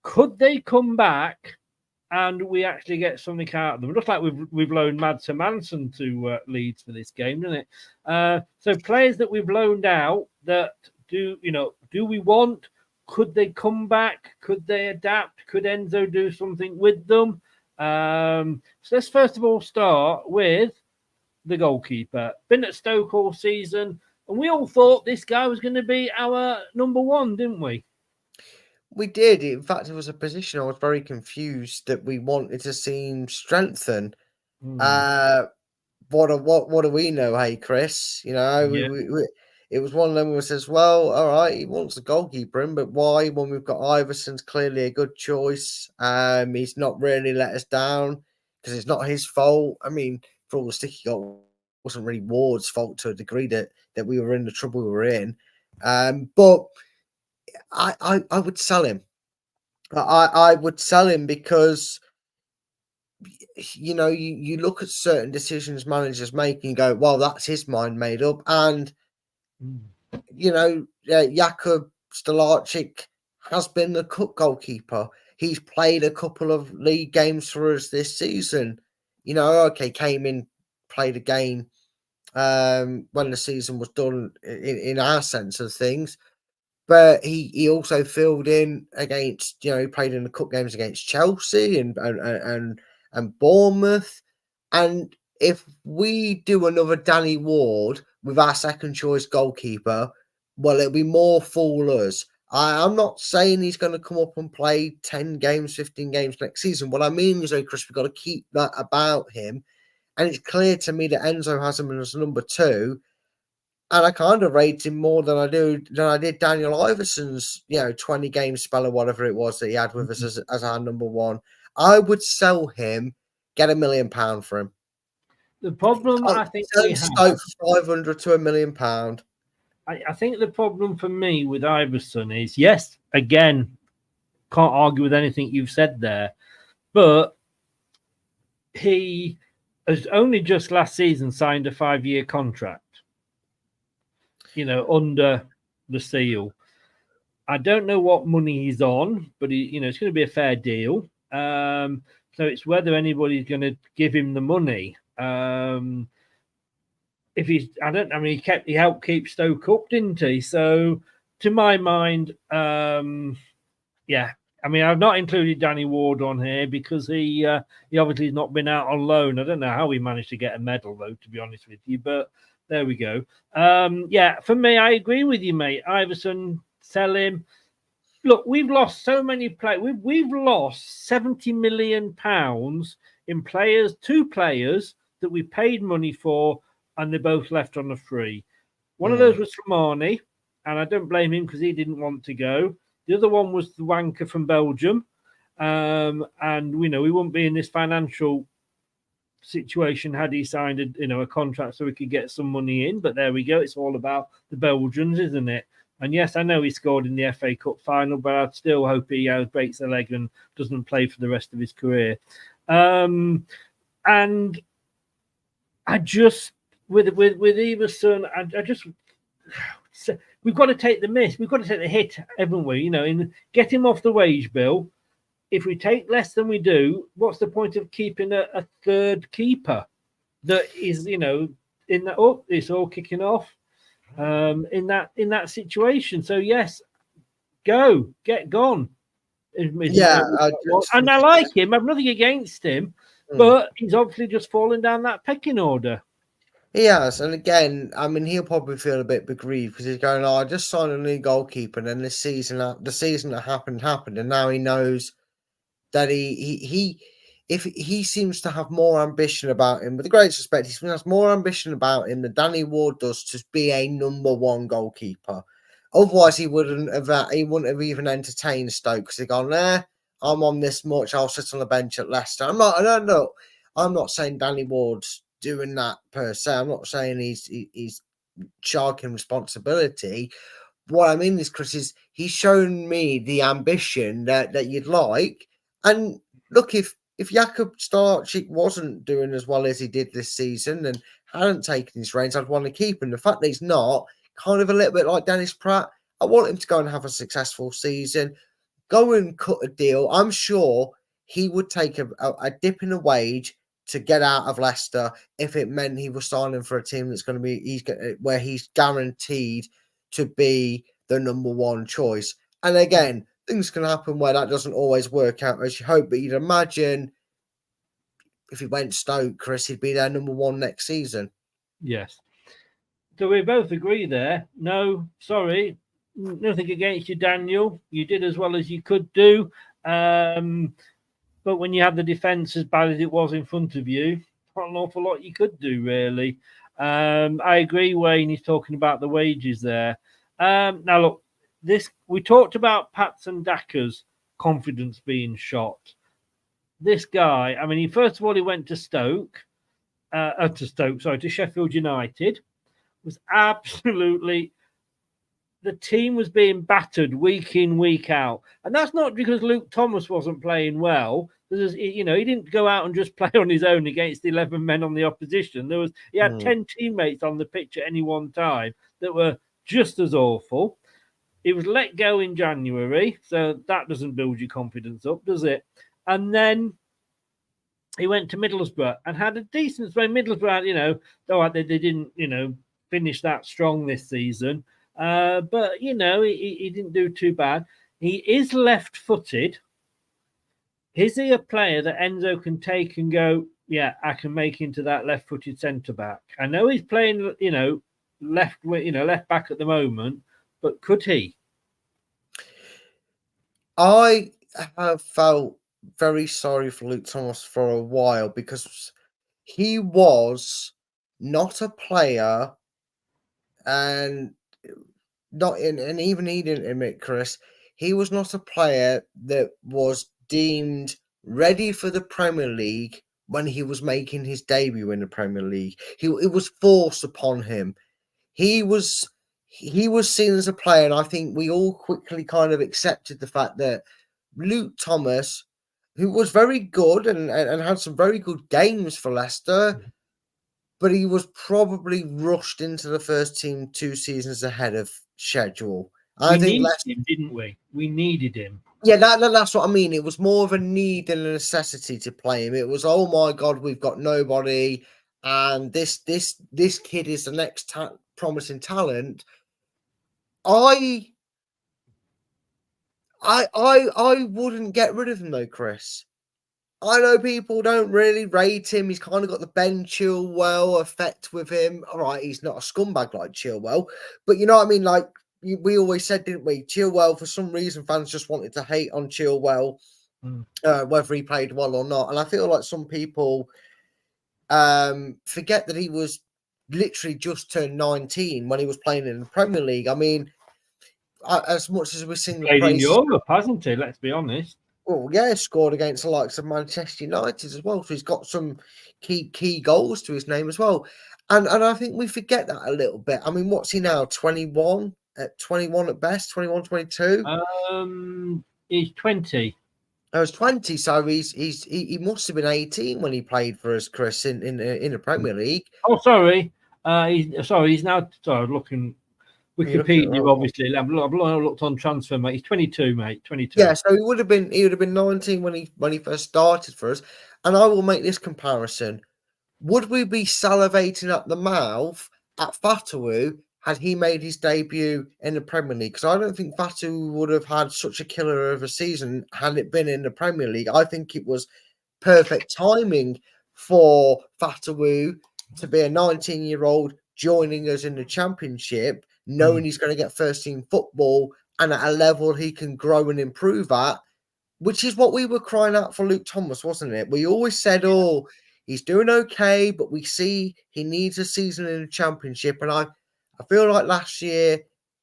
could they come back and we actually get something out of them? It looks like we've loaned Mads Hermansen to Leeds for this game, doesn't it? So players that we've loaned out that do we want? Could they come back? Could they adapt? Could Enzo do something with them? So let's first of all start with the goalkeeper. Been at Stoke all season, and we all thought this guy was going to be our number one, didn't we? We did. In fact, it was a position I was very confused that we wanted to see him strengthen. What do we know, hey Chris? It was one of them who says, well, all right, he wants a goalkeeper in, but why when we've got Iverson's clearly a good choice? He's not really let us down because it's not his fault. I mean, for all the stick he got, it wasn't really Ward's fault to a degree that we were in the trouble we were in. But I would sell him. I would sell him because, you look at certain decisions managers make and go, well, that's his mind made up. And, Jakub Stolarczyk has been the cup goalkeeper. He's played a couple of league games for us this season. Came in, played a game when the season was done in our sense of things. But he also filled in against, he played in the cup games against Chelsea and Bournemouth. And if we do another Danny Ward with our second choice goalkeeper, well, it'll be more fool us. I'm not saying he's going to come up and play 10 games, 15 games next season. What I mean is, Chris, we've got to keep that about him. And it's clear to me that Enzo has him as number 2. And I kind of rate him more than I did Daniel Iverson's, 20 game spell or whatever it was that he had with us as our number 1. I would sell him, get £1 million for him. The problem I think we have, for 500 to £1 million. I think the problem for me with Iverson is, yes, again, can't argue with anything you've said there, but he has only just last season signed a 5-year contract. Under the seal. I don't know what money he's on, but it's going to be a fair deal. So it's whether anybody's going to give him the money. if he's, he helped keep Stoke up, didn't he? So, to my mind, yeah. I mean, I've not included Danny Ward on here because he obviously has not been out on loan. I don't know how he managed to get a medal, though, to be honest with you. But there we go. Yeah, for me, I agree with you, mate. Iverson, sell him. Look, we've lost so many players. We've lost £70 million in players, 2 players that we paid money for, and they both left on a free. One of those was Soumare, and I don't blame him because he didn't want to go. The other one was the wanker from Belgium. And we wouldn't be in this financial situation had he signed a contract so we could get some money in. But there we go. It's all about the Belgians, isn't it? And yes, I know he scored in the FA Cup final, but I'd still hope he breaks a leg and doesn't play for the rest of his career. And I just, with Everson, I just... We've got to take the miss. We've got to take the hit, haven't we? And get him off the wage bill. If we take less than we do, what's the point of keeping a third keeper that is, in that? Oh, it's all kicking off. In that situation. So yes, get gone. Yeah, and I like him. I've nothing against him, but he's obviously just fallen down that pecking order. He has, and again, I mean, he'll probably feel a bit aggrieved because he's going, "Oh, I just signed a new goalkeeper, and then the season that happened, and now he knows that if he seems to have more ambition about him, with the greatest respect, he has more ambition about him than Danny Ward does to be a number 1 goalkeeper. Otherwise, he wouldn't have even entertained Stoke because he's gone, I'm on this much, I'll sit on the bench at Leicester. I'm not saying Danny Ward's doing that per se. I'm not saying he's sharking responsibility. What I mean is, Chris, is he's shown me the ambition that you'd like. And look, if Jakub Starczyk wasn't doing as well as he did this season and hadn't taken his reins, I'd want to keep him. The fact that he's not, kind of a little bit like Dennis Praet, I want him to go and have a successful season, go and cut a deal. I'm sure he would take a dip in a wage to get out of Leicester if it meant he was signing for a team that's going to be where he's guaranteed to be the number 1 choice. And again, things can happen where that doesn't always work out as you hope, but you'd imagine if he went Stoke, Chris, he'd be their number 1 next season. Yes. So we both agree there. No, sorry, nothing against you, Daniel. You did as well as you could do. But when you have the defence as bad as it was in front of you, not an awful lot you could do, really. I agree, Wayne. He's talking about the wages there. Now, look, we talked about Patson Daka's confidence being shot. This guy, I mean, first of all, he went to to Sheffield United. Was absolutely... The team was being battered week in, week out. And that's not because Luke Thomas wasn't playing well. He didn't go out and just play on his own against 11 men on the opposition. He had 10 teammates on the pitch at any one time that were just as awful. He was let go in January, so that doesn't build your confidence up, does it? And then he went to Middlesbrough and had a decent... Middlesbrough, they didn't, finish that strong this season. But, he didn't do too bad. He is left-footed. Is he a player that Enzo can take and go, yeah, I can make into that left-footed centre-back? I know he's playing, left back at the moment, but could he? I have felt very sorry for Luke Thomas for a while because he was not a player, and even he didn't admit, Chris, he was not a player that was deemed ready for the Premier League when he was making his debut in the Premier League. It was forced upon him. He was seen as a player, and I think we all quickly kind of accepted the fact that Luke Thomas, who was very good and had some very good games for Leicester, but he was probably rushed into the first team 2 seasons ahead of schedule. We needed him, didn't we? We needed him. Yeah, that's what I mean. It was more of a need than a necessity to play him. It was, oh my God, we've got nobody, and this kid is the next promising talent, I wouldn't get rid of him though, Chris. I know people don't really rate him. He's kind of got the Ben Chilwell effect with him. All right, he's not a scumbag like Chilwell, but you know what I mean? Like, we always said, didn't we? Chilwell, for some reason, fans just wanted to hate on Chilwell, whether he played well or not. And I feel like some people forget that he was literally just turned 19 when he was playing in the Premier League. I mean, as much as we're seeing the Played in praise, Europe, hasn't he? Let's be honest. well, yeah, scored against the likes of Manchester United as well. So he's got some key goals to his name as well. And I think we forget that a little bit. I mean, what's he now? 21 at 21 at best, 21, 22? He's 20. I was 20, so he must have been 18 when he played for us, Chris, in the Premier League. Oh, sorry. He's now looking. Wikipedia, obviously. I've looked on transfer, mate. He's 22, mate. 22. Yeah, so he would have been 19 when he first started for us. And I will make this comparison. Would we be salivating at the mouth at Fatawu had he made his debut in the Premier League? Because I don't think Fatawu would have had such a killer of a season had it been in the Premier League. I think it was perfect timing for Fatawu to be a 19-year-old joining us in the Championship, knowing he's going to get first-team football and at a level he can grow and improve at, which is what we were crying out for Luke Thomas, wasn't it? We always said, oh, he's doing okay, but we see he needs a season in the Championship. And I feel like last year,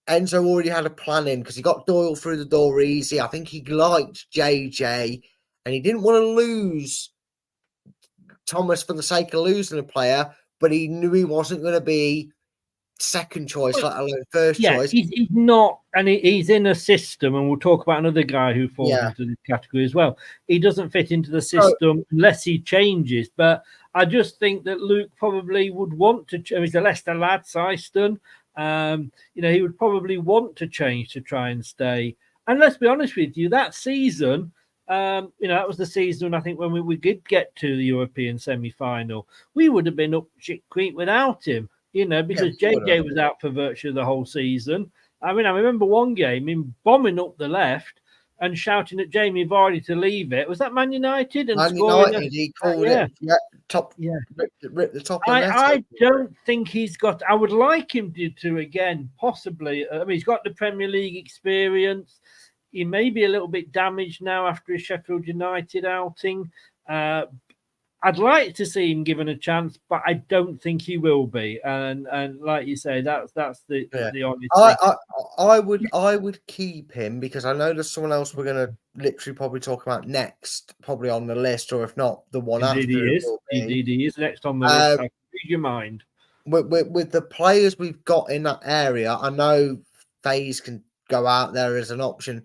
Enzo already had a plan in because he got Doyle through the door easy. I think he liked JJ and he didn't want to lose Thomas for the sake of losing a player, but he knew he wasn't going to be second choice, let alone first choice. He's not, and he's in a system, and we'll talk about another guy who falls into this category as well. He doesn't fit into the system unless he changes, but I just think that Luke probably would want to. He's a Leicester lad, Syston. He would probably want to change to try and stay. And let's be honest with you, that season, that was the season, I think, when we did get to the European semi-final. We would have been up shit creek without him. Because JJ was out for virtually the whole season. I mean, I remember one game, him bombing up the left and shouting at Jamie Vardy to leave it. Was that Man United? And Man United, he called it top. Yeah, rip the top. I don't think he's got. I would like him to again, possibly. I mean, he's got the Premier League experience. He may be a little bit damaged now after his Sheffield United outing. I'd like to see him given a chance, but I don't think he will be. And like you say, that's the honest. I would keep him because I know there's someone else we're going to literally probably talk about next, probably on the list, or if not, the one after. Indeed, he is next on the list. Read your mind. With the players we've got in that area, I know FaZe can go out there as an option.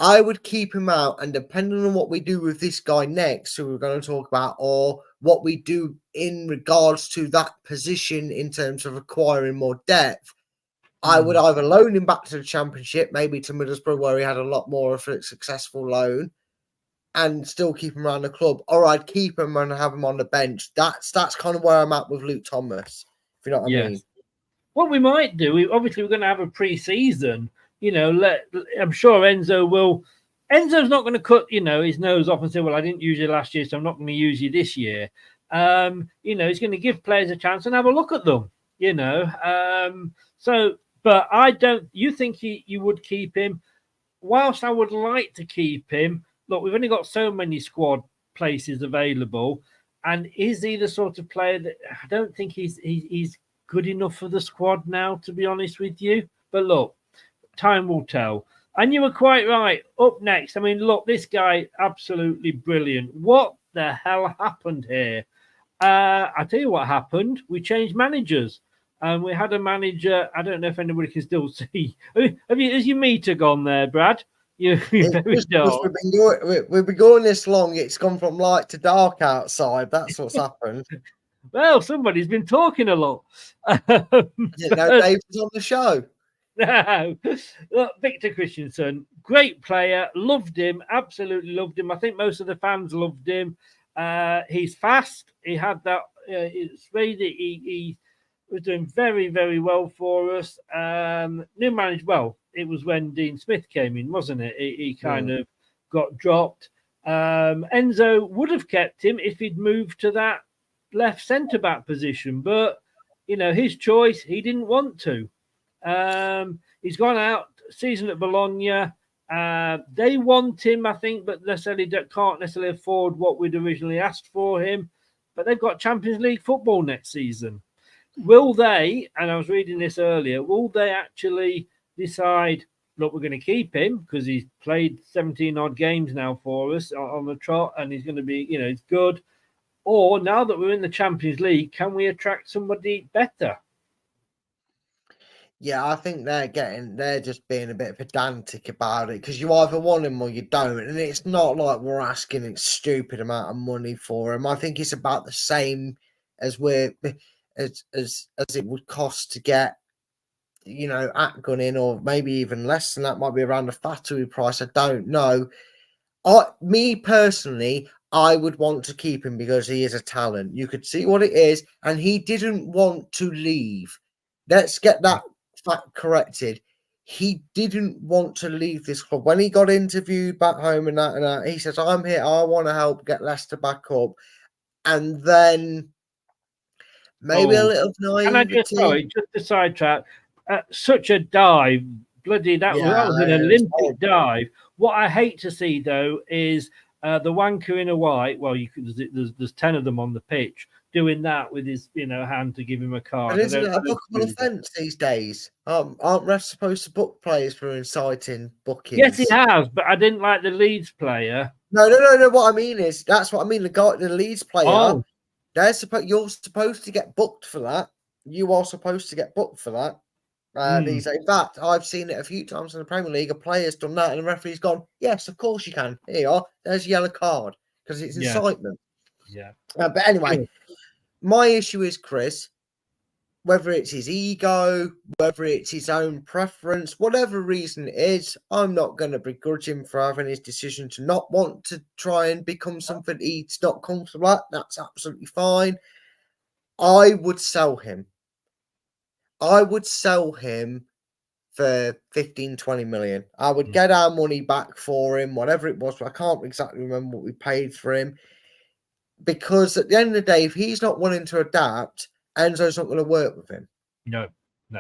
I would keep him out, and depending on what we do with this guy next, who we're going to talk about, or what we do in regards to that position in terms of acquiring more depth, I would either loan him back to the Championship, maybe to Middlesbrough, where he had a lot more of a successful loan, and still keep him around the club, or I'd keep him and have him on the bench. That's kind of where I'm at with Luke Thomas, if you know what I mean. What we might do, we're going to have a pre-season. I'm sure Enzo will. Enzo's not going to cut, his nose off and say, well, I didn't use you last year, so I'm not going to use you this year. He's going to give players a chance and have a look at them, but I don't, you think you would keep him? Whilst I would like to keep him, look, we've only got so many squad places available. And is he the sort of player that I don't think he's good enough for the squad now, to be honest with you. But look, time will tell. And you were quite right. Up next, I mean, look, this guy, absolutely brilliant. What the hell happened here? I tell you what happened. We changed managers. And we had a manager, I don't know if anybody can still see. Has your meter gone there, Brad? We've been going this long. It's gone from light to dark outside. That's what's happened. Well, somebody's been talking a lot. I didn't know Dave was on the show. No. Look, Victor Kristiansen, great player. Loved him. Absolutely loved him. I think most of the fans loved him. He's fast. He had that. it's really he was doing very, very well for us. New manager, well, it was when Dean Smith came in, wasn't it? He kind of got dropped. Enzo would have kept him if he'd moved to that left centre back position, but his choice. He didn't want to. He's gone out season at Bologna. They want him, I think, but necessarily can't necessarily afford what we'd originally asked for him. But they've got Champions League football next season. Will they, and I was reading this earlier, will they actually decide, look, we're going to keep him because he's played 17 odd games now for us on the trot and he's going to be, he's good. Or now that we're in the Champions League, can we attract somebody better? Yeah, I think they're just being a bit pedantic about it because you either want him or you don't. And it's not like we're asking a stupid amount of money for him. I think it's about the same as as it would cost to get, Atgun in, or maybe even less than that, might be around the Fatawu price. I don't know. Me personally, I would want to keep him because he is a talent. You could see what it is, and he didn't want to leave. Let's get that fact corrected. He didn't want to leave this club. When he got interviewed back home and that, he says, I'm here, I want to help get Leicester back up. And then maybe a little naivety. Just to sidetrack, such a dive, bloody, that was an Olympic dive. What I hate to see, though, is the wanker in a white, well, there's 10 of them on the pitch, doing that with his hand to give him a card. And isn't it a bookable offence these days? Aren't refs supposed to book players for inciting bookings? Yes, he has, but I didn't like the Leeds player. No. What I mean is, that's what I mean. The Leeds player, you're supposed to get booked for that. You are supposed to get booked for that. In fact, I've seen it a few times in the Premier League. A player's done that, and the referee's gone, yes, of course you can. Here you are. There's a yellow card because it's incitement. Yeah. But anyway, my issue is, Chris, whether it's his ego, whether it's his own preference, whatever reason it is, I'm not going to begrudge him for having his decision to not want to try and become something he's not comfortable at. That's absolutely fine. I would sell him. I would sell him for 15, 20 million. I would get our money back for him, whatever it was. But I can't exactly remember what we paid for him. Because at the end of the day, if he's not willing to adapt, Enzo's not going to work with him. No.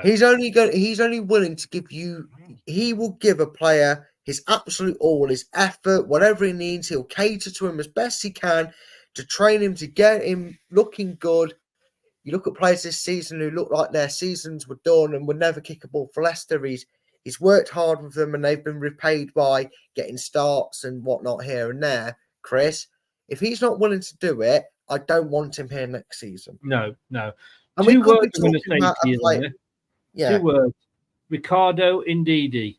He's only willing to give you. He will give a player his absolute all, his effort, whatever he needs. He'll cater to him as best he can to train him, to get him looking good. You look at players this season who look like their seasons were done and would never kick a ball for Leicester. He's worked hard with them and they've been repaid by getting starts and whatnot here and there. Chris, if he's not willing to do it, I don't want him here next season. No. And Two we could words be talking about a player. Two words. Ricardo Ndidi.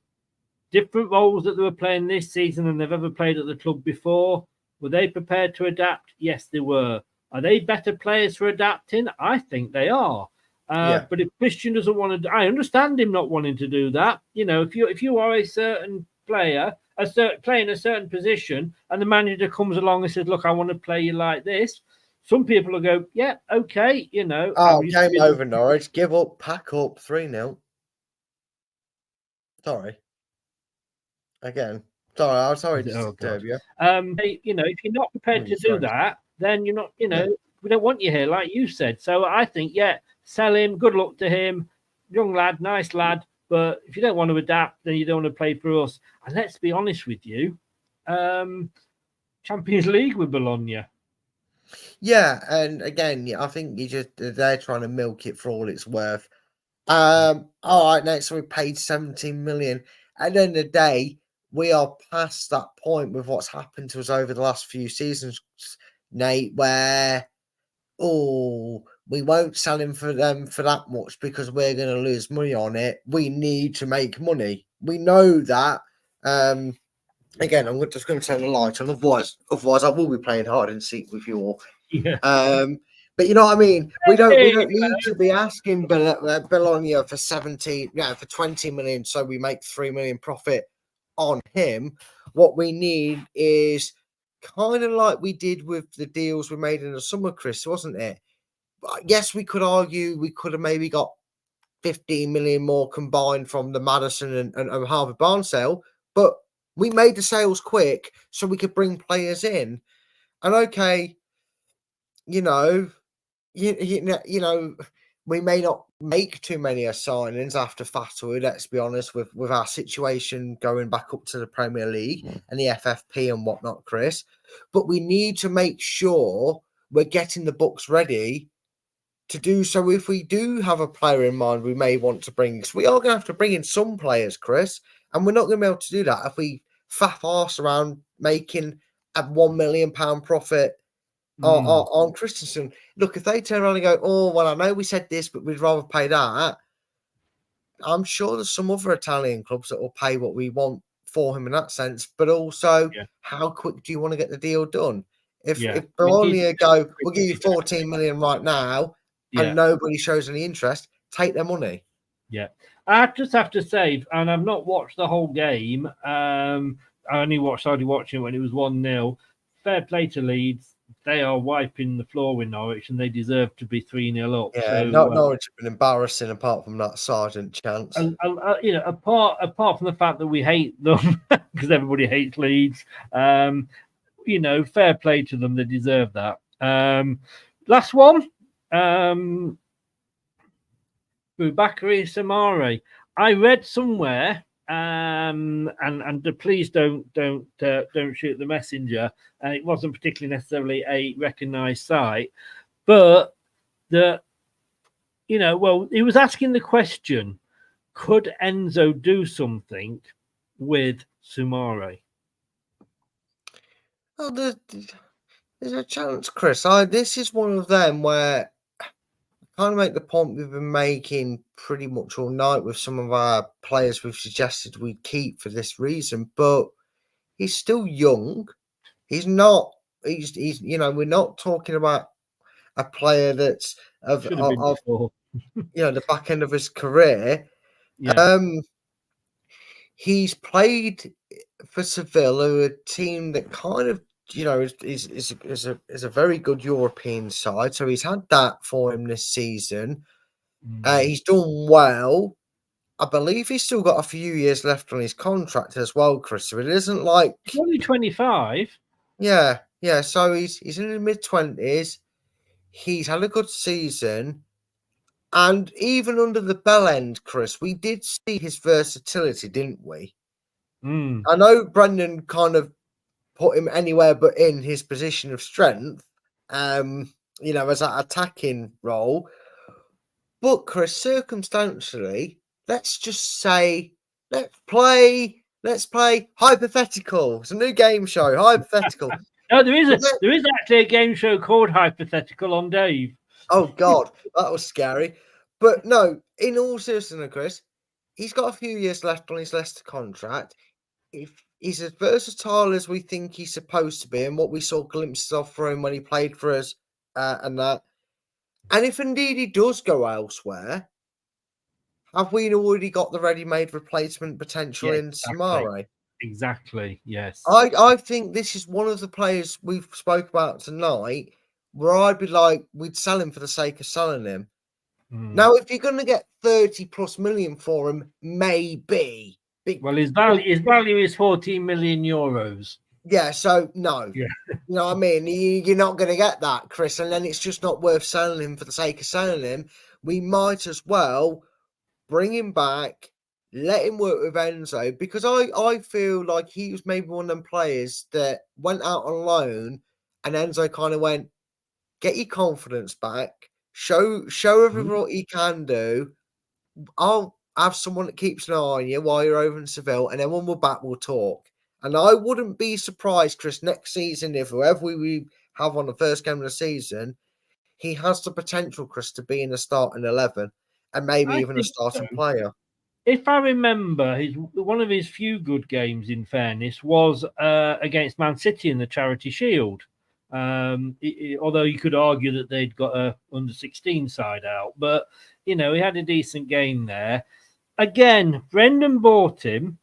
Different roles that they were playing this season than they've ever played at the club before. Were they prepared to adapt? Yes, they were. Are they better players for adapting? I think they are. But if Christian doesn't want to, I understand him not wanting to do that. If you are a certain player, playing a certain position, and the manager comes along and says, "Look, I want to play you like this," some people will go, "Yeah, okay." Game over, Norwich. Give up, pack up, 3-0. Sorry. Again. Sorry, I'm sorry to disturb you. If you're not prepared to do that, then you're not, we don't want you here, like you said. So I think, sell him. Good luck to him. Young lad, nice lad. But if you don't want to adapt, then you don't want to play for us. And let's be honest with you, Champions League with Bologna. Yeah, and again, I think they're trying to milk it for all it's worth. All right, next we paid 17 million. At the end of the day, we are past that point with what's happened to us over the last few seasons, Nate, where we won't sell him for them for that much because we're going to lose money on it. We need to make money. We know that. Again, I'm just going to turn the light on. Otherwise, I will be playing hide and seek with you all. Yeah. But you know what I mean. We don't need to be asking Bologna for 20 million, so we make 3 million profit on him. What we need is kind of like we did with the deals we made in the summer, Chris, wasn't it? yes, we could argue we could have maybe got 15 million more combined from the Madison and Harvard Barnes sale, but we made the sales quick so we could bring players in. And okay, you know, we may not make too many signings after Fatawu, let's be honest, with our situation going back up to the Premier League and the FFP and whatnot, Chris. But we need to make sure we're getting the books ready to do so. If we do have a player in mind we may want to bring, because we are going to have to bring in some players, Chris, and we're not going to be able to do that if we faff arse around making a £1 million profit on Kristiansen. Look, if they turn around and go, oh, well, I know we said this, but we'd rather pay that, I'm sure there's some other Italian clubs that will pay what we want for him in that sense. But also, how quick do you want to get the deal done? If Bologna go, we'll give you 14 million right now, and nobody shows any interest, take their money. Yeah. I just have to say, and I've not watched the whole game. I only started watching it when it was 1-0. Fair play to Leeds. They are wiping the floor with Norwich, and they deserve to be 3-0 up. Yeah, so, Norwich have been embarrassing apart from that Sargent chance. And apart from the fact that we hate them because everybody hates Leeds, fair play to them. They deserve that. Last one, Boubakary Soumare. I read somewhere. And please don't shoot the messenger. It wasn't particularly necessarily a recognised site, but he was asking the question: could Enzo do something with Soumare? Well, there's a chance, Chris. This is one of them where kind of make the point we've been making pretty much all night with some of our players we've suggested we'd keep for this reason, but he's still young. He's we're not talking about a player that's of the back end of his career. Yeah. He's played for Seville, a team that kind of is a very good European side. So he's had that for him this season. He's done well. I believe he's still got a few years left on his contract as well, Chris. So it isn't like he's only 25. Yeah. So he's in his mid-20s. He's had a good season. And even under the bell end, Chris, we did see his versatility, didn't we? I know Brendan kind of put him anywhere but in his position of strength, as that attacking role. But Chris, circumstantially, let's just say, let's play hypothetical. It's a new game show, hypothetical. No, there is actually a game show called Hypothetical on Dave. Oh God, that was scary. But no, in all seriousness, Chris, he's got a few years left on his Leicester contract. If he's as versatile as we think he's supposed to be, and what we saw glimpses of for him when he played for us, and if indeed he does go elsewhere, have we already got the ready-made replacement potential in Soumare? Exactly. Yes. I think this is one of the players we've spoke about tonight where I'd be like, we'd sell him for the sake of selling him. Now, if you're going to get 30+ million for him, maybe. Well, his value is 14 million euros. Yeah, so no. Yeah. You know what I mean? You're not going to get that, Chris, and then it's just not worth selling him for the sake of selling him. We might as well bring him back, let him work with Enzo, because I feel like he was maybe one of them players that went out on loan and Enzo kind of went, get your confidence back, show everyone what he can do. I'll have someone that keeps an eye on you while you're over in Seville, and then when we're back, we'll talk. And I wouldn't be surprised, Chris, next season, if whoever we have on the first game of the season, he has the potential, Chris, to be in the starting 11 and maybe even a starting player. If I remember, one of his few good games, in fairness, was against Man City in the Charity Shield. Although you could argue that they'd got a under-16 side out. But, he had a decent game there. Again, Brendan bought him,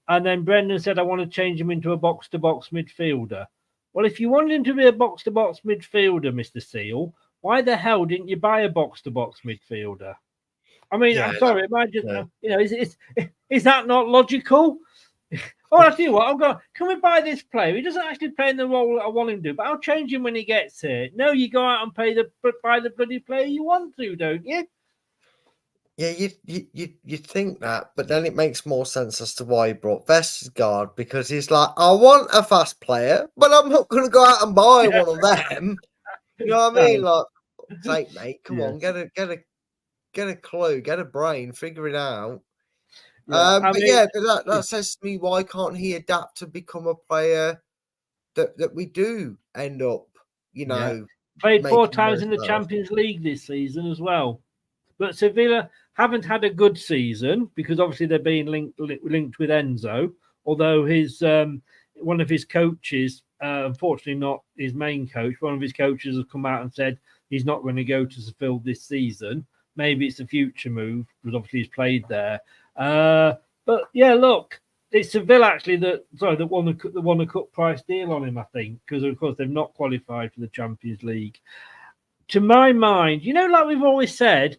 and then Brendan said, I want to change him into a box-to-box midfielder. Well, if you want him to be a box-to-box midfielder, Mr. Seal, why the hell didn't you buy a box-to-box midfielder? I mean, Yeah, I'm sorry, imagine, yeah. Is that not logical? Oh, I tell you what, I'm going, can we buy this player? He doesn't actually play in the role that I want him to, but I'll change him when he gets here. No, you go out and buy the bloody player you want to, don't you? Yeah, you think that, but then it makes more sense as to why he brought Vestergaard, because he's like, I want a fast player, but I'm not going to go out and buy one of them. You know what I mean? Like, sake, mate, come on, get a clue, get a brain, figure it out. But that says to me, why can't he adapt to become a player that we do end up, played 4 times most in the of? Champions League this season as well. But Sevilla haven't had a good season because obviously they're being linked with Enzo, although his one of his coaches, unfortunately not his main coach, one of his coaches has come out and said he's not going to go to Seville this season. Maybe it's a future move because obviously he's played there. But yeah, look, it's Seville actually that won the cut price deal on him, I think, because of course they've not qualified for the Champions League. To my mind, like we've always said,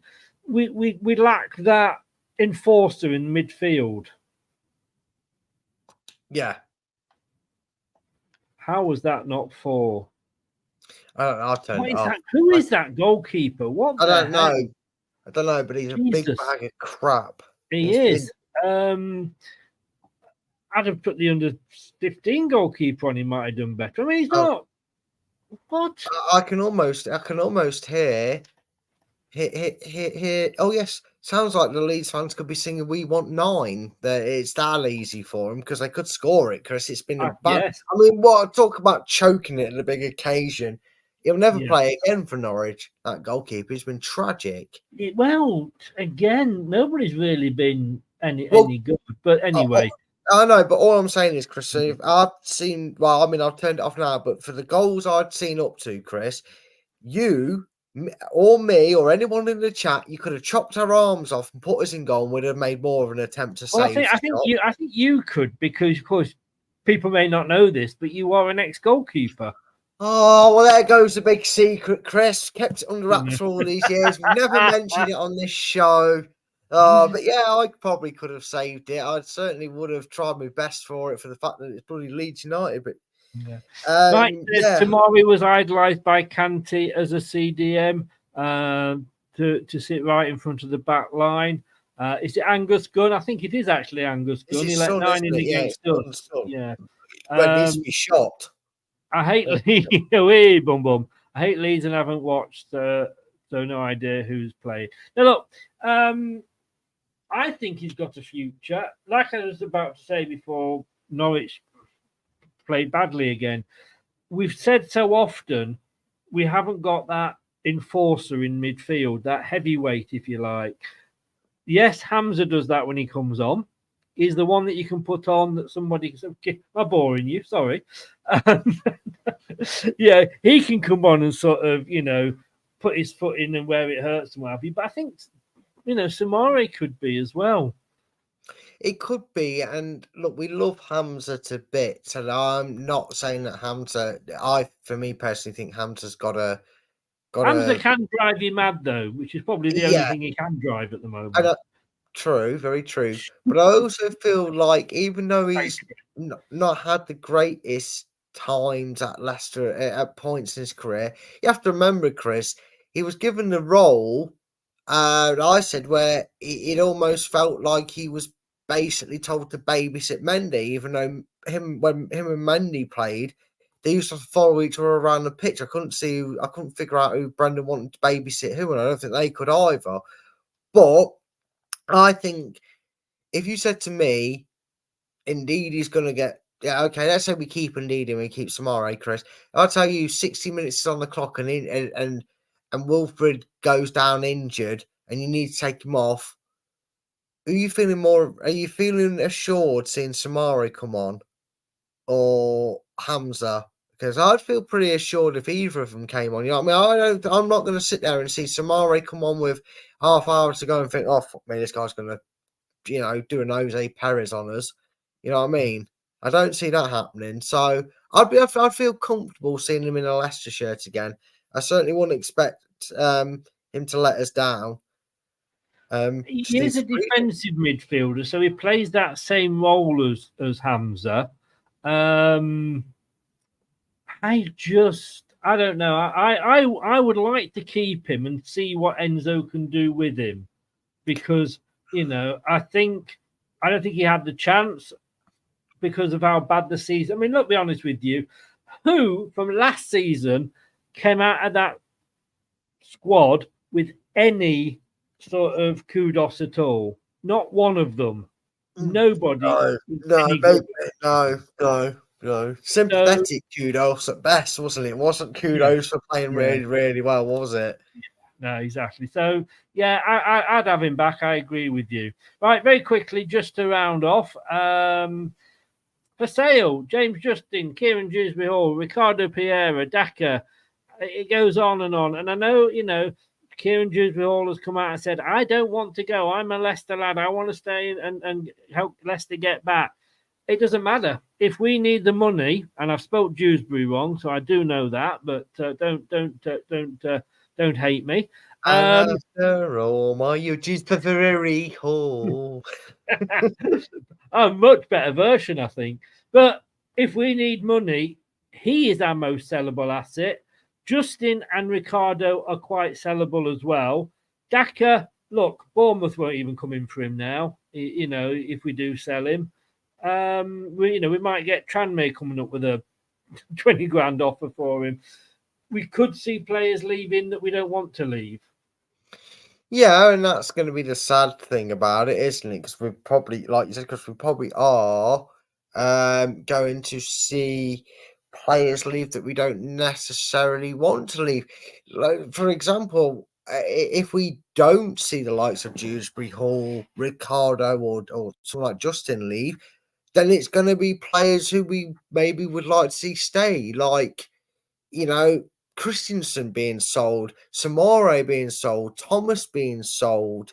we lack that enforcer in midfield. Yeah. How was that not 4? I'll turn it off. Who is that goalkeeper? What? I don't know. I don't know, but he's a big Jesus. bag of crap. He is. I'd have put the under 15 goalkeeper on. He might have done better. I mean, he's not. What? I can almost hear. Oh yes, sounds like the Leeds fans could be singing "We Want 9." That it's that easy for them because they could score it. Chris, it's been a bad. Yes. I mean, what talk about choking it at a big occasion. He'll never play again for Norwich. That goalkeeper has been tragic. Well, again, nobody's really been any good. But anyway. I know, but all I'm saying is, Chris, I've seen. Well, I mean, I've turned it off now, but for the goals I'd seen up to, Chris, you or me or anyone in the chat, you could have chopped our arms off and put us in goal and would have made more of an attempt to save. I think you could, because of course people may not know this, but you are an ex-goalkeeper. Oh, well, there goes the big secret, Chris. Kept it under wraps for all these years. We've never mentioned it on this show. But yeah, I probably could have saved it. I certainly would have tried my best for it, for the fact that it's bloody Leeds United. But Soumare was idolised by Kanté as a CDM to sit right in front of the back line. Is it Angus Gunn? I think it is actually Angus Gunn. He let 9 in against us. Yeah. Well, needs to be shot. I hate Leeds. Bum bum. I hate Leeds and haven't watched, so no idea who's played. Now look, I think he's got a future. Like I was about to say before, Norwich played badly again. We've said so often we haven't got that enforcer in midfield, that heavyweight, if you like. Yes, Hamza does that when he comes on. He's the one that you can put on that somebody can say, I'm boring you, sorry. Yeah, he can come on and sort of, put his foot in and where it hurts and what have you. But I think, Soumare could be as well. It could be, and look, we love Hamza to bits, and I'm not saying that Hamza. For me personally, think Hamza's got a. Hamza can drive you mad though, which is probably the only thing he can drive at the moment. True, very true. But I also feel like even though he's not had the greatest times at Leicester at points in his career, you have to remember, Chris, he was given the role. I said where it almost felt like he was basically told to babysit Mendy, even though when him and Mendy played, they used to follow each other around the pitch. I couldn't figure out who Brendan wanted to babysit who, and I don't think they could either. But I think if you said to me, indeed, he's going to get. Yeah, okay, let's say we keep Ndidi and we keep Soumare, Chris. I'll tell you, 60 minutes is on the clock and Wilfred goes down injured and you need to take him off. Are you feeling assured seeing Soumare come on or Hamza? Because I'd feel pretty assured if either of them came on. You know what I mean? I'm not going to sit there and see Soumare come on with half hour to go and think, oh, fuck me, this guy's going to, do an Jose Perez on us. You know what I mean? I don't see that happening. So I'd feel comfortable seeing him in a Leicester shirt again. I certainly wouldn't expect him to let us down. He is a defensive midfielder, so he plays that same role as Hamza. I don't know. I would like to keep him and see what Enzo can do with him, because I don't think he had the chance because of how bad the season. I mean, look, be honest with you, who from last season came out of that squad with any sort of kudos at all? Not one of them. Nobody. No. Sympathetic kudos at best, wasn't it? It wasn't kudos for playing really, really well, was it? No, exactly. So, yeah, I'd have him back. I agree with you. Right, very quickly, just to round off. For sale, James Justin, Kieran Dewsbury Hall, Ricardo Pereira, Daka. It goes on. And I know, Kieran Dewsbury Hall has come out and said, I don't want to go. I'm a Leicester lad. I want to stay and help Leicester get back. It doesn't matter. If we need the money, and I've spelt Dewsbury wrong, so I do know that, but don't hate me. After all my uses for very Hall. A much better version, I think. But if we need money, he is our most sellable asset. Justin and Ricardo are quite sellable as well. Daka, look, Bournemouth won't even come in for him now. If we do sell him, we might get Tranmere coming up with a 20 grand offer for him. We could see players leaving that we don't want to leave. Yeah, and that's going to be the sad thing about it, isn't it? Because we're probably, like you said, because we probably are going to see players leave that we don't necessarily want to leave. Like, for example, if we don't see the likes of Dewsbury Hall, Ricardo, or someone like Justin leave, then it's going to be players who we maybe would like to see stay, like, Kristiansen being sold, Soumare being sold, Thomas being sold.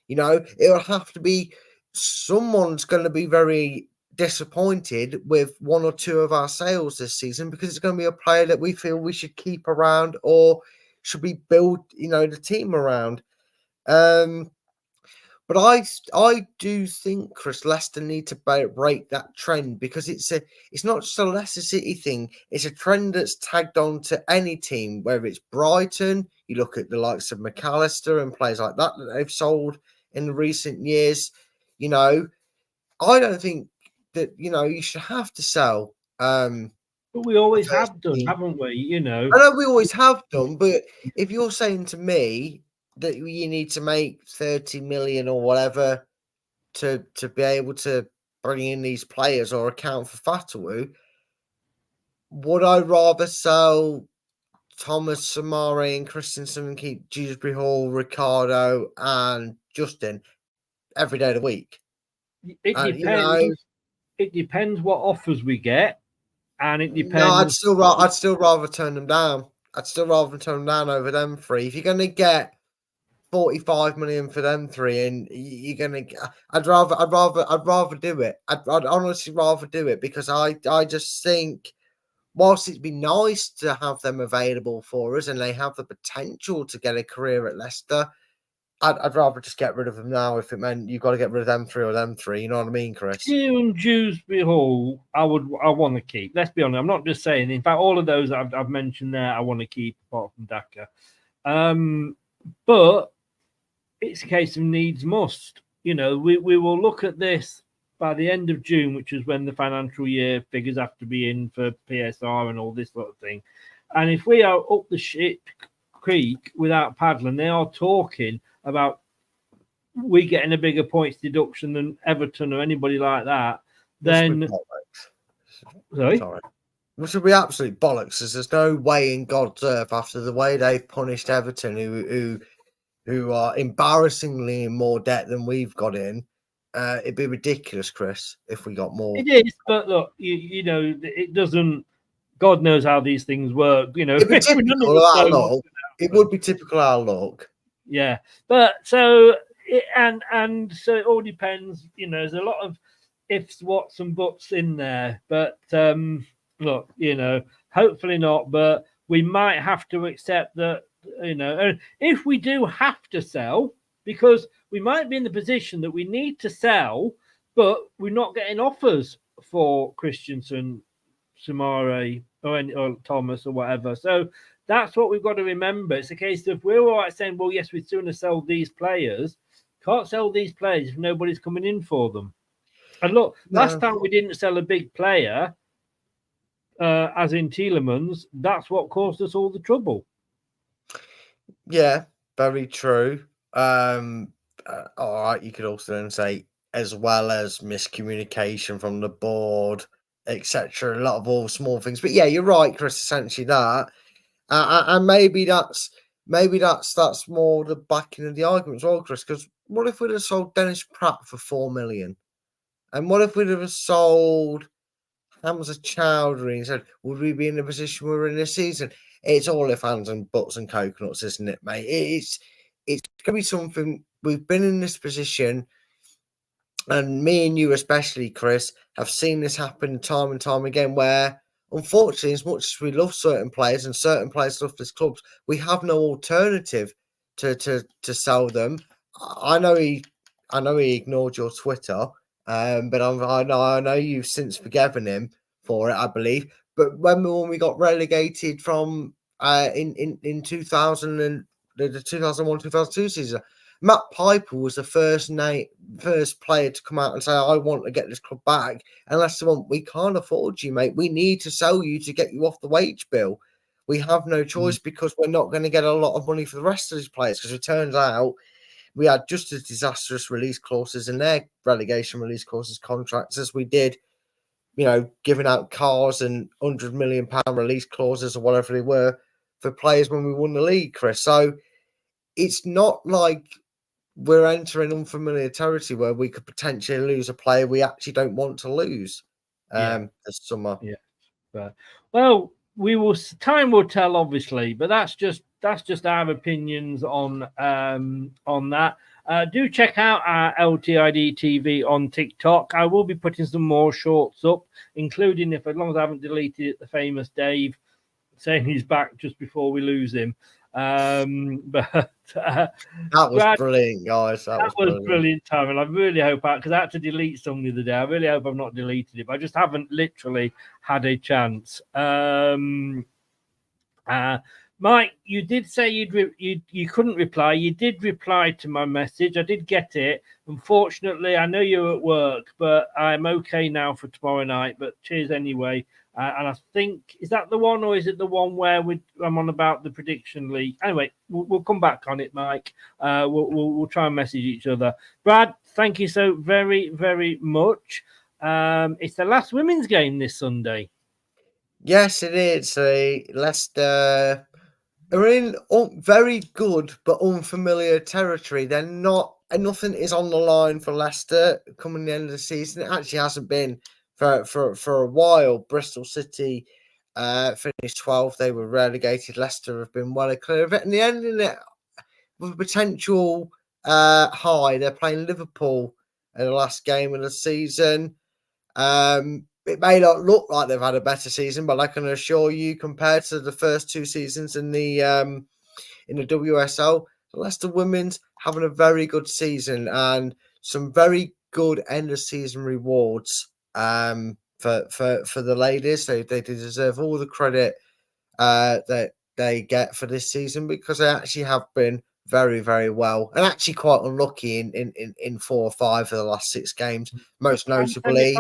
It'll have to be someone's going to be very disappointed with one or two of our sales this season, because it's going to be a player that we feel we should keep around or should be build, the team around. But I do think, Chris, Leicester need to break that trend, because it's not just a Leicester City thing. It's a trend that's tagged on to any team, whether it's Brighton. You look at the likes of McAllister and players like that they've sold in the recent years. I don't think that you should have to sell. But we always have done, haven't we? I know we always have done, but if you're saying to me that you need to make 30 million or whatever to be able to bring in these players or account for Fatawu, would I rather sell Thomas, Soumare and Kristiansen and keep Dewsbury Hall, Ricardo and Justin every day of the week? It depends. It depends what offers we get, and it depends. No, I'd still rather turn them down. I'd still rather turn them down over them three. If you're going to get 45 million for them three, and you're gonna, I'd rather do it. I'd honestly rather do it, because I just think, whilst it'd be nice to have them available for us and they have the potential to get a career at Leicester, I'd rather just get rid of them now if it meant you've got to get rid of them three or them three. You know what I mean, Chris? You and Dewsbury Hall, I want to keep. Let's be honest. I'm not just saying. In fact, all of those I've mentioned there, I want to keep, apart from Daka. But it's a case of needs must. We will look at this by the end of June, which is when the financial year figures have to be in for PSR and all this sort of thing. And if we are up the shit creek without paddling, they are talking about we getting a bigger points deduction than Everton or anybody like that. Then, sorry, which would be absolute bollocks, as there's no way in God's earth, after the way they've punished Everton, who are embarrassingly in more debt than we've got in. It'd be ridiculous, Chris, if we got more. It is, but look, it doesn't. God knows how these things work. It'd be typical of our luck. It would be typical of our luck. Yeah, but so so it all depends. There's a lot of ifs, whats, and buts in there. But look, hopefully not. But we might have to accept that And if we do have to sell, because we might be in the position that we need to sell, but we're not getting offers for Kristiansen, Soumare, or Thomas, or whatever. So that's what we've got to remember. It's a case of we're all right saying, well, yes, we'd sooner sell these players. Can't sell these players if nobody's coming in for them. And look, last time we didn't sell a big player, as in Tielemans, that's what caused us all the trouble. Yeah, very true. All right, you could also then say, as well as miscommunication from the board, etc. A lot of all small things, but yeah, you're right, Chris. Essentially, that, and maybe that's more the backing of the argument as well, Chris. Because what if we'd have sold Dennis Praet for $4 million, and what if we'd have sold Hamza Chowdhury and said, would we be in the position we were in this season? It's all if hands and butts and coconuts, isn't it, mate? It's going to be something. We've been in this position, and me and you especially, Chris, have seen this happen time and time again, where, unfortunately, as much as we love certain players and certain players love this clubs, we have no alternative to sell them. I know he ignored your Twitter, but I know you've since forgiven him for it, I believe. But when we got relegated from in 2000 and the 2001-2002 season, Matt Piper was the first player to come out and say, I want to get this club back. And that's the one, we can't afford you, mate. We need to sell you to get you off the wage bill. We have no choice because we're not going to get a lot of money for the rest of these players, because it turns out we had just as disastrous release clauses in their relegation release clauses contracts as we did, giving out cars and £100 million release clauses or whatever they were for players when we won the league, Chris. So it's not like we're entering unfamiliar territory where we could potentially lose a player we actually don't want to lose this summer. Yeah. But, well, time will tell, obviously, but that's just our opinions on that. Do check out our LTiDtv on TikTok. I will be putting some more shorts up, including, as long as I haven't deleted it, the famous Dave saying he's back just before we lose him. But that was Brad, brilliant, guys. That was brilliant, Tom, and I really hope because I had to delete something the other day. I really hope I've not deleted it, but I just haven't literally had a chance. Mike, you did say you couldn't reply. You did reply to my message. I did get it. Unfortunately, I know you're at work, but I'm okay now for tomorrow night. But cheers anyway. And I think, is that the one, or is it the one where I'm on about the prediction league? Anyway, we'll come back on it, Mike. We'll try and message each other. Brad, thank you so very, very much. It's the last women's game this Sunday. Yes, it is. Leicester are in very good but unfamiliar territory. They're not, and nothing is on the line for Leicester coming the end of the season. It actually hasn't been for a while. Bristol City finished 12th. They were relegated. Leicester have been well clear of it, and the ending it with a potential high. They're playing Liverpool in the last game of the season. It may not look like they've had a better season, but I can assure you, compared to the first two seasons in the WSL, the Leicester women's having a very good season and some very good end of season rewards for the ladies. They deserve all the credit that they get for this season, because they actually have been very, very well, and actually quite unlucky in 4 or 5 of the last 6 games, most notably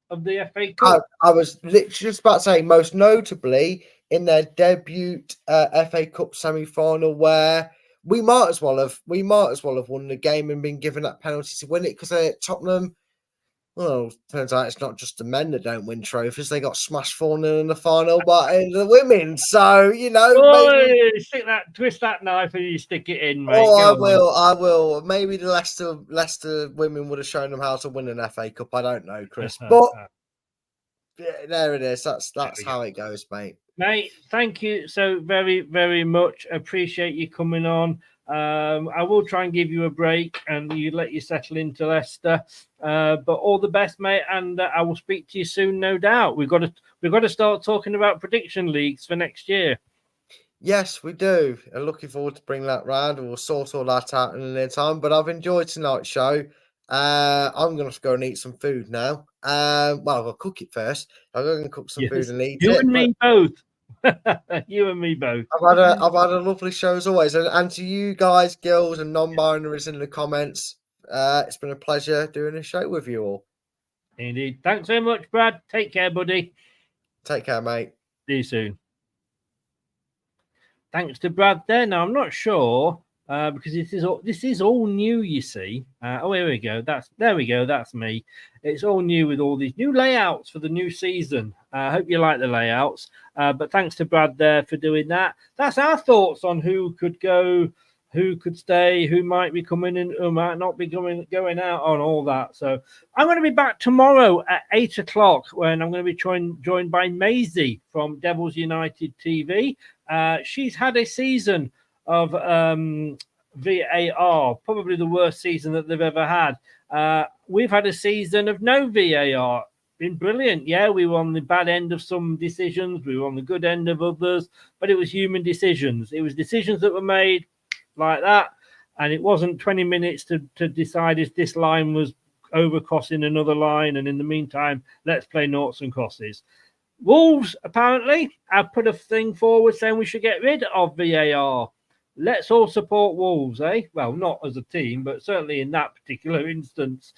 of the FA Cup. I was literally just about to say, most notably in their debut FA Cup semi-final, where we might as well have won the game and been given that penalty to win it, because Tottenham, well, turns out it's not just the men that don't win trophies. They got smashed 4-0 in the final, but in the women. So, twist that knife and you stick it in, mate. Oh, I will. Maybe the Leicester women would have shown them how to win an FA Cup. I don't know, Chris. But yeah, there it is. That's how it goes, mate. Mate, thank you so very, very much. Appreciate you coming on. I will try and give you a break and let you settle into Leicester. But all the best, mate, and I will speak to you soon, no doubt. We've got to start talking about prediction leagues for next year. Yes, we do. And looking forward to bring that round, and we'll sort all that out in a little time. But I've enjoyed tonight's show. I'm going to go and eat some food now. Well, I'll cook it first. I'm going to cook some food and eat you it. And me both. You and me both. I've had a lovely show as always. And to you guys, girls, and non-binaries in the comments, it's been a pleasure doing a show with you all. Indeed. Thanks very much, Brad. Take care, buddy. Take care, mate. See you soon. Thanks to Brad there. Now, I'm not sure because this is all new, you see. Oh, here we go. There we go. That's me. It's all new with all these new layouts for the new season. I hope you like the layouts. But thanks to Brad there for doing that. That's our thoughts on who could go, who could stay, who might be coming in, who might not be going out, on all that. So I'm going to be back tomorrow at 8 o'clock when I'm going to be joined by Maisie from Devils United TV. She's had a season of VAR, probably the worst season that they've ever had. We've had a season of no VAR. Been brilliant. Yeah, we were on the bad end of some decisions. We were on the good end of others. But it was human decisions. It was decisions that were made like that. And it wasn't 20 minutes to decide if this line was overcrossing another line. And in the meantime, let's play noughts and crosses. Wolves, apparently, have put a thing forward saying we should get rid of VAR. Let's all support Wolves, eh? Well, not as a team, but certainly in that particular instance.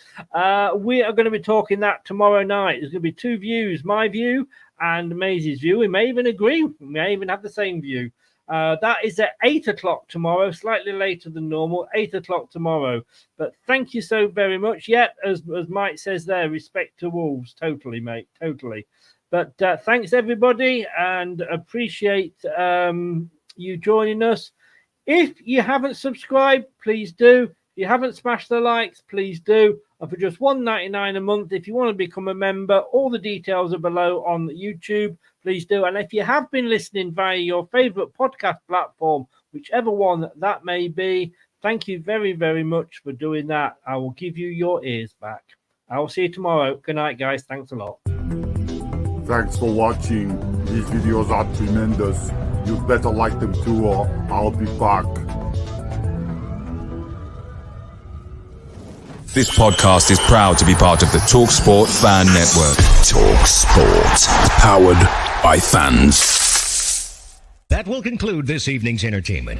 We are going to be talking that tomorrow night. There's going to be two views, my view and Maisie's view. We may even agree. We may even have the same view. That is at 8 o'clock tomorrow, slightly later than normal, 8 o'clock tomorrow. But thank you so very much. Yeah, as Mike says there, respect to Wolves. Totally, mate, totally. But thanks, everybody, and appreciate you joining us. If you haven't subscribed, please do. If you haven't smashed the likes, please do. And for just $1.99 a month, if you want to become a member, all the details are below on YouTube. Please do. And if you have been listening via your favorite podcast platform, whichever one that may be, thank you very, very much for doing that. I will give you your ears back. I will see you tomorrow. Good night, guys. Thanks a lot. Thanks for watching. These videos are tremendous. You better like them too, or I'll be back. This podcast is proud to be part of the TalkSport Fan Network. TalkSport. Powered by fans. That will conclude this evening's entertainment.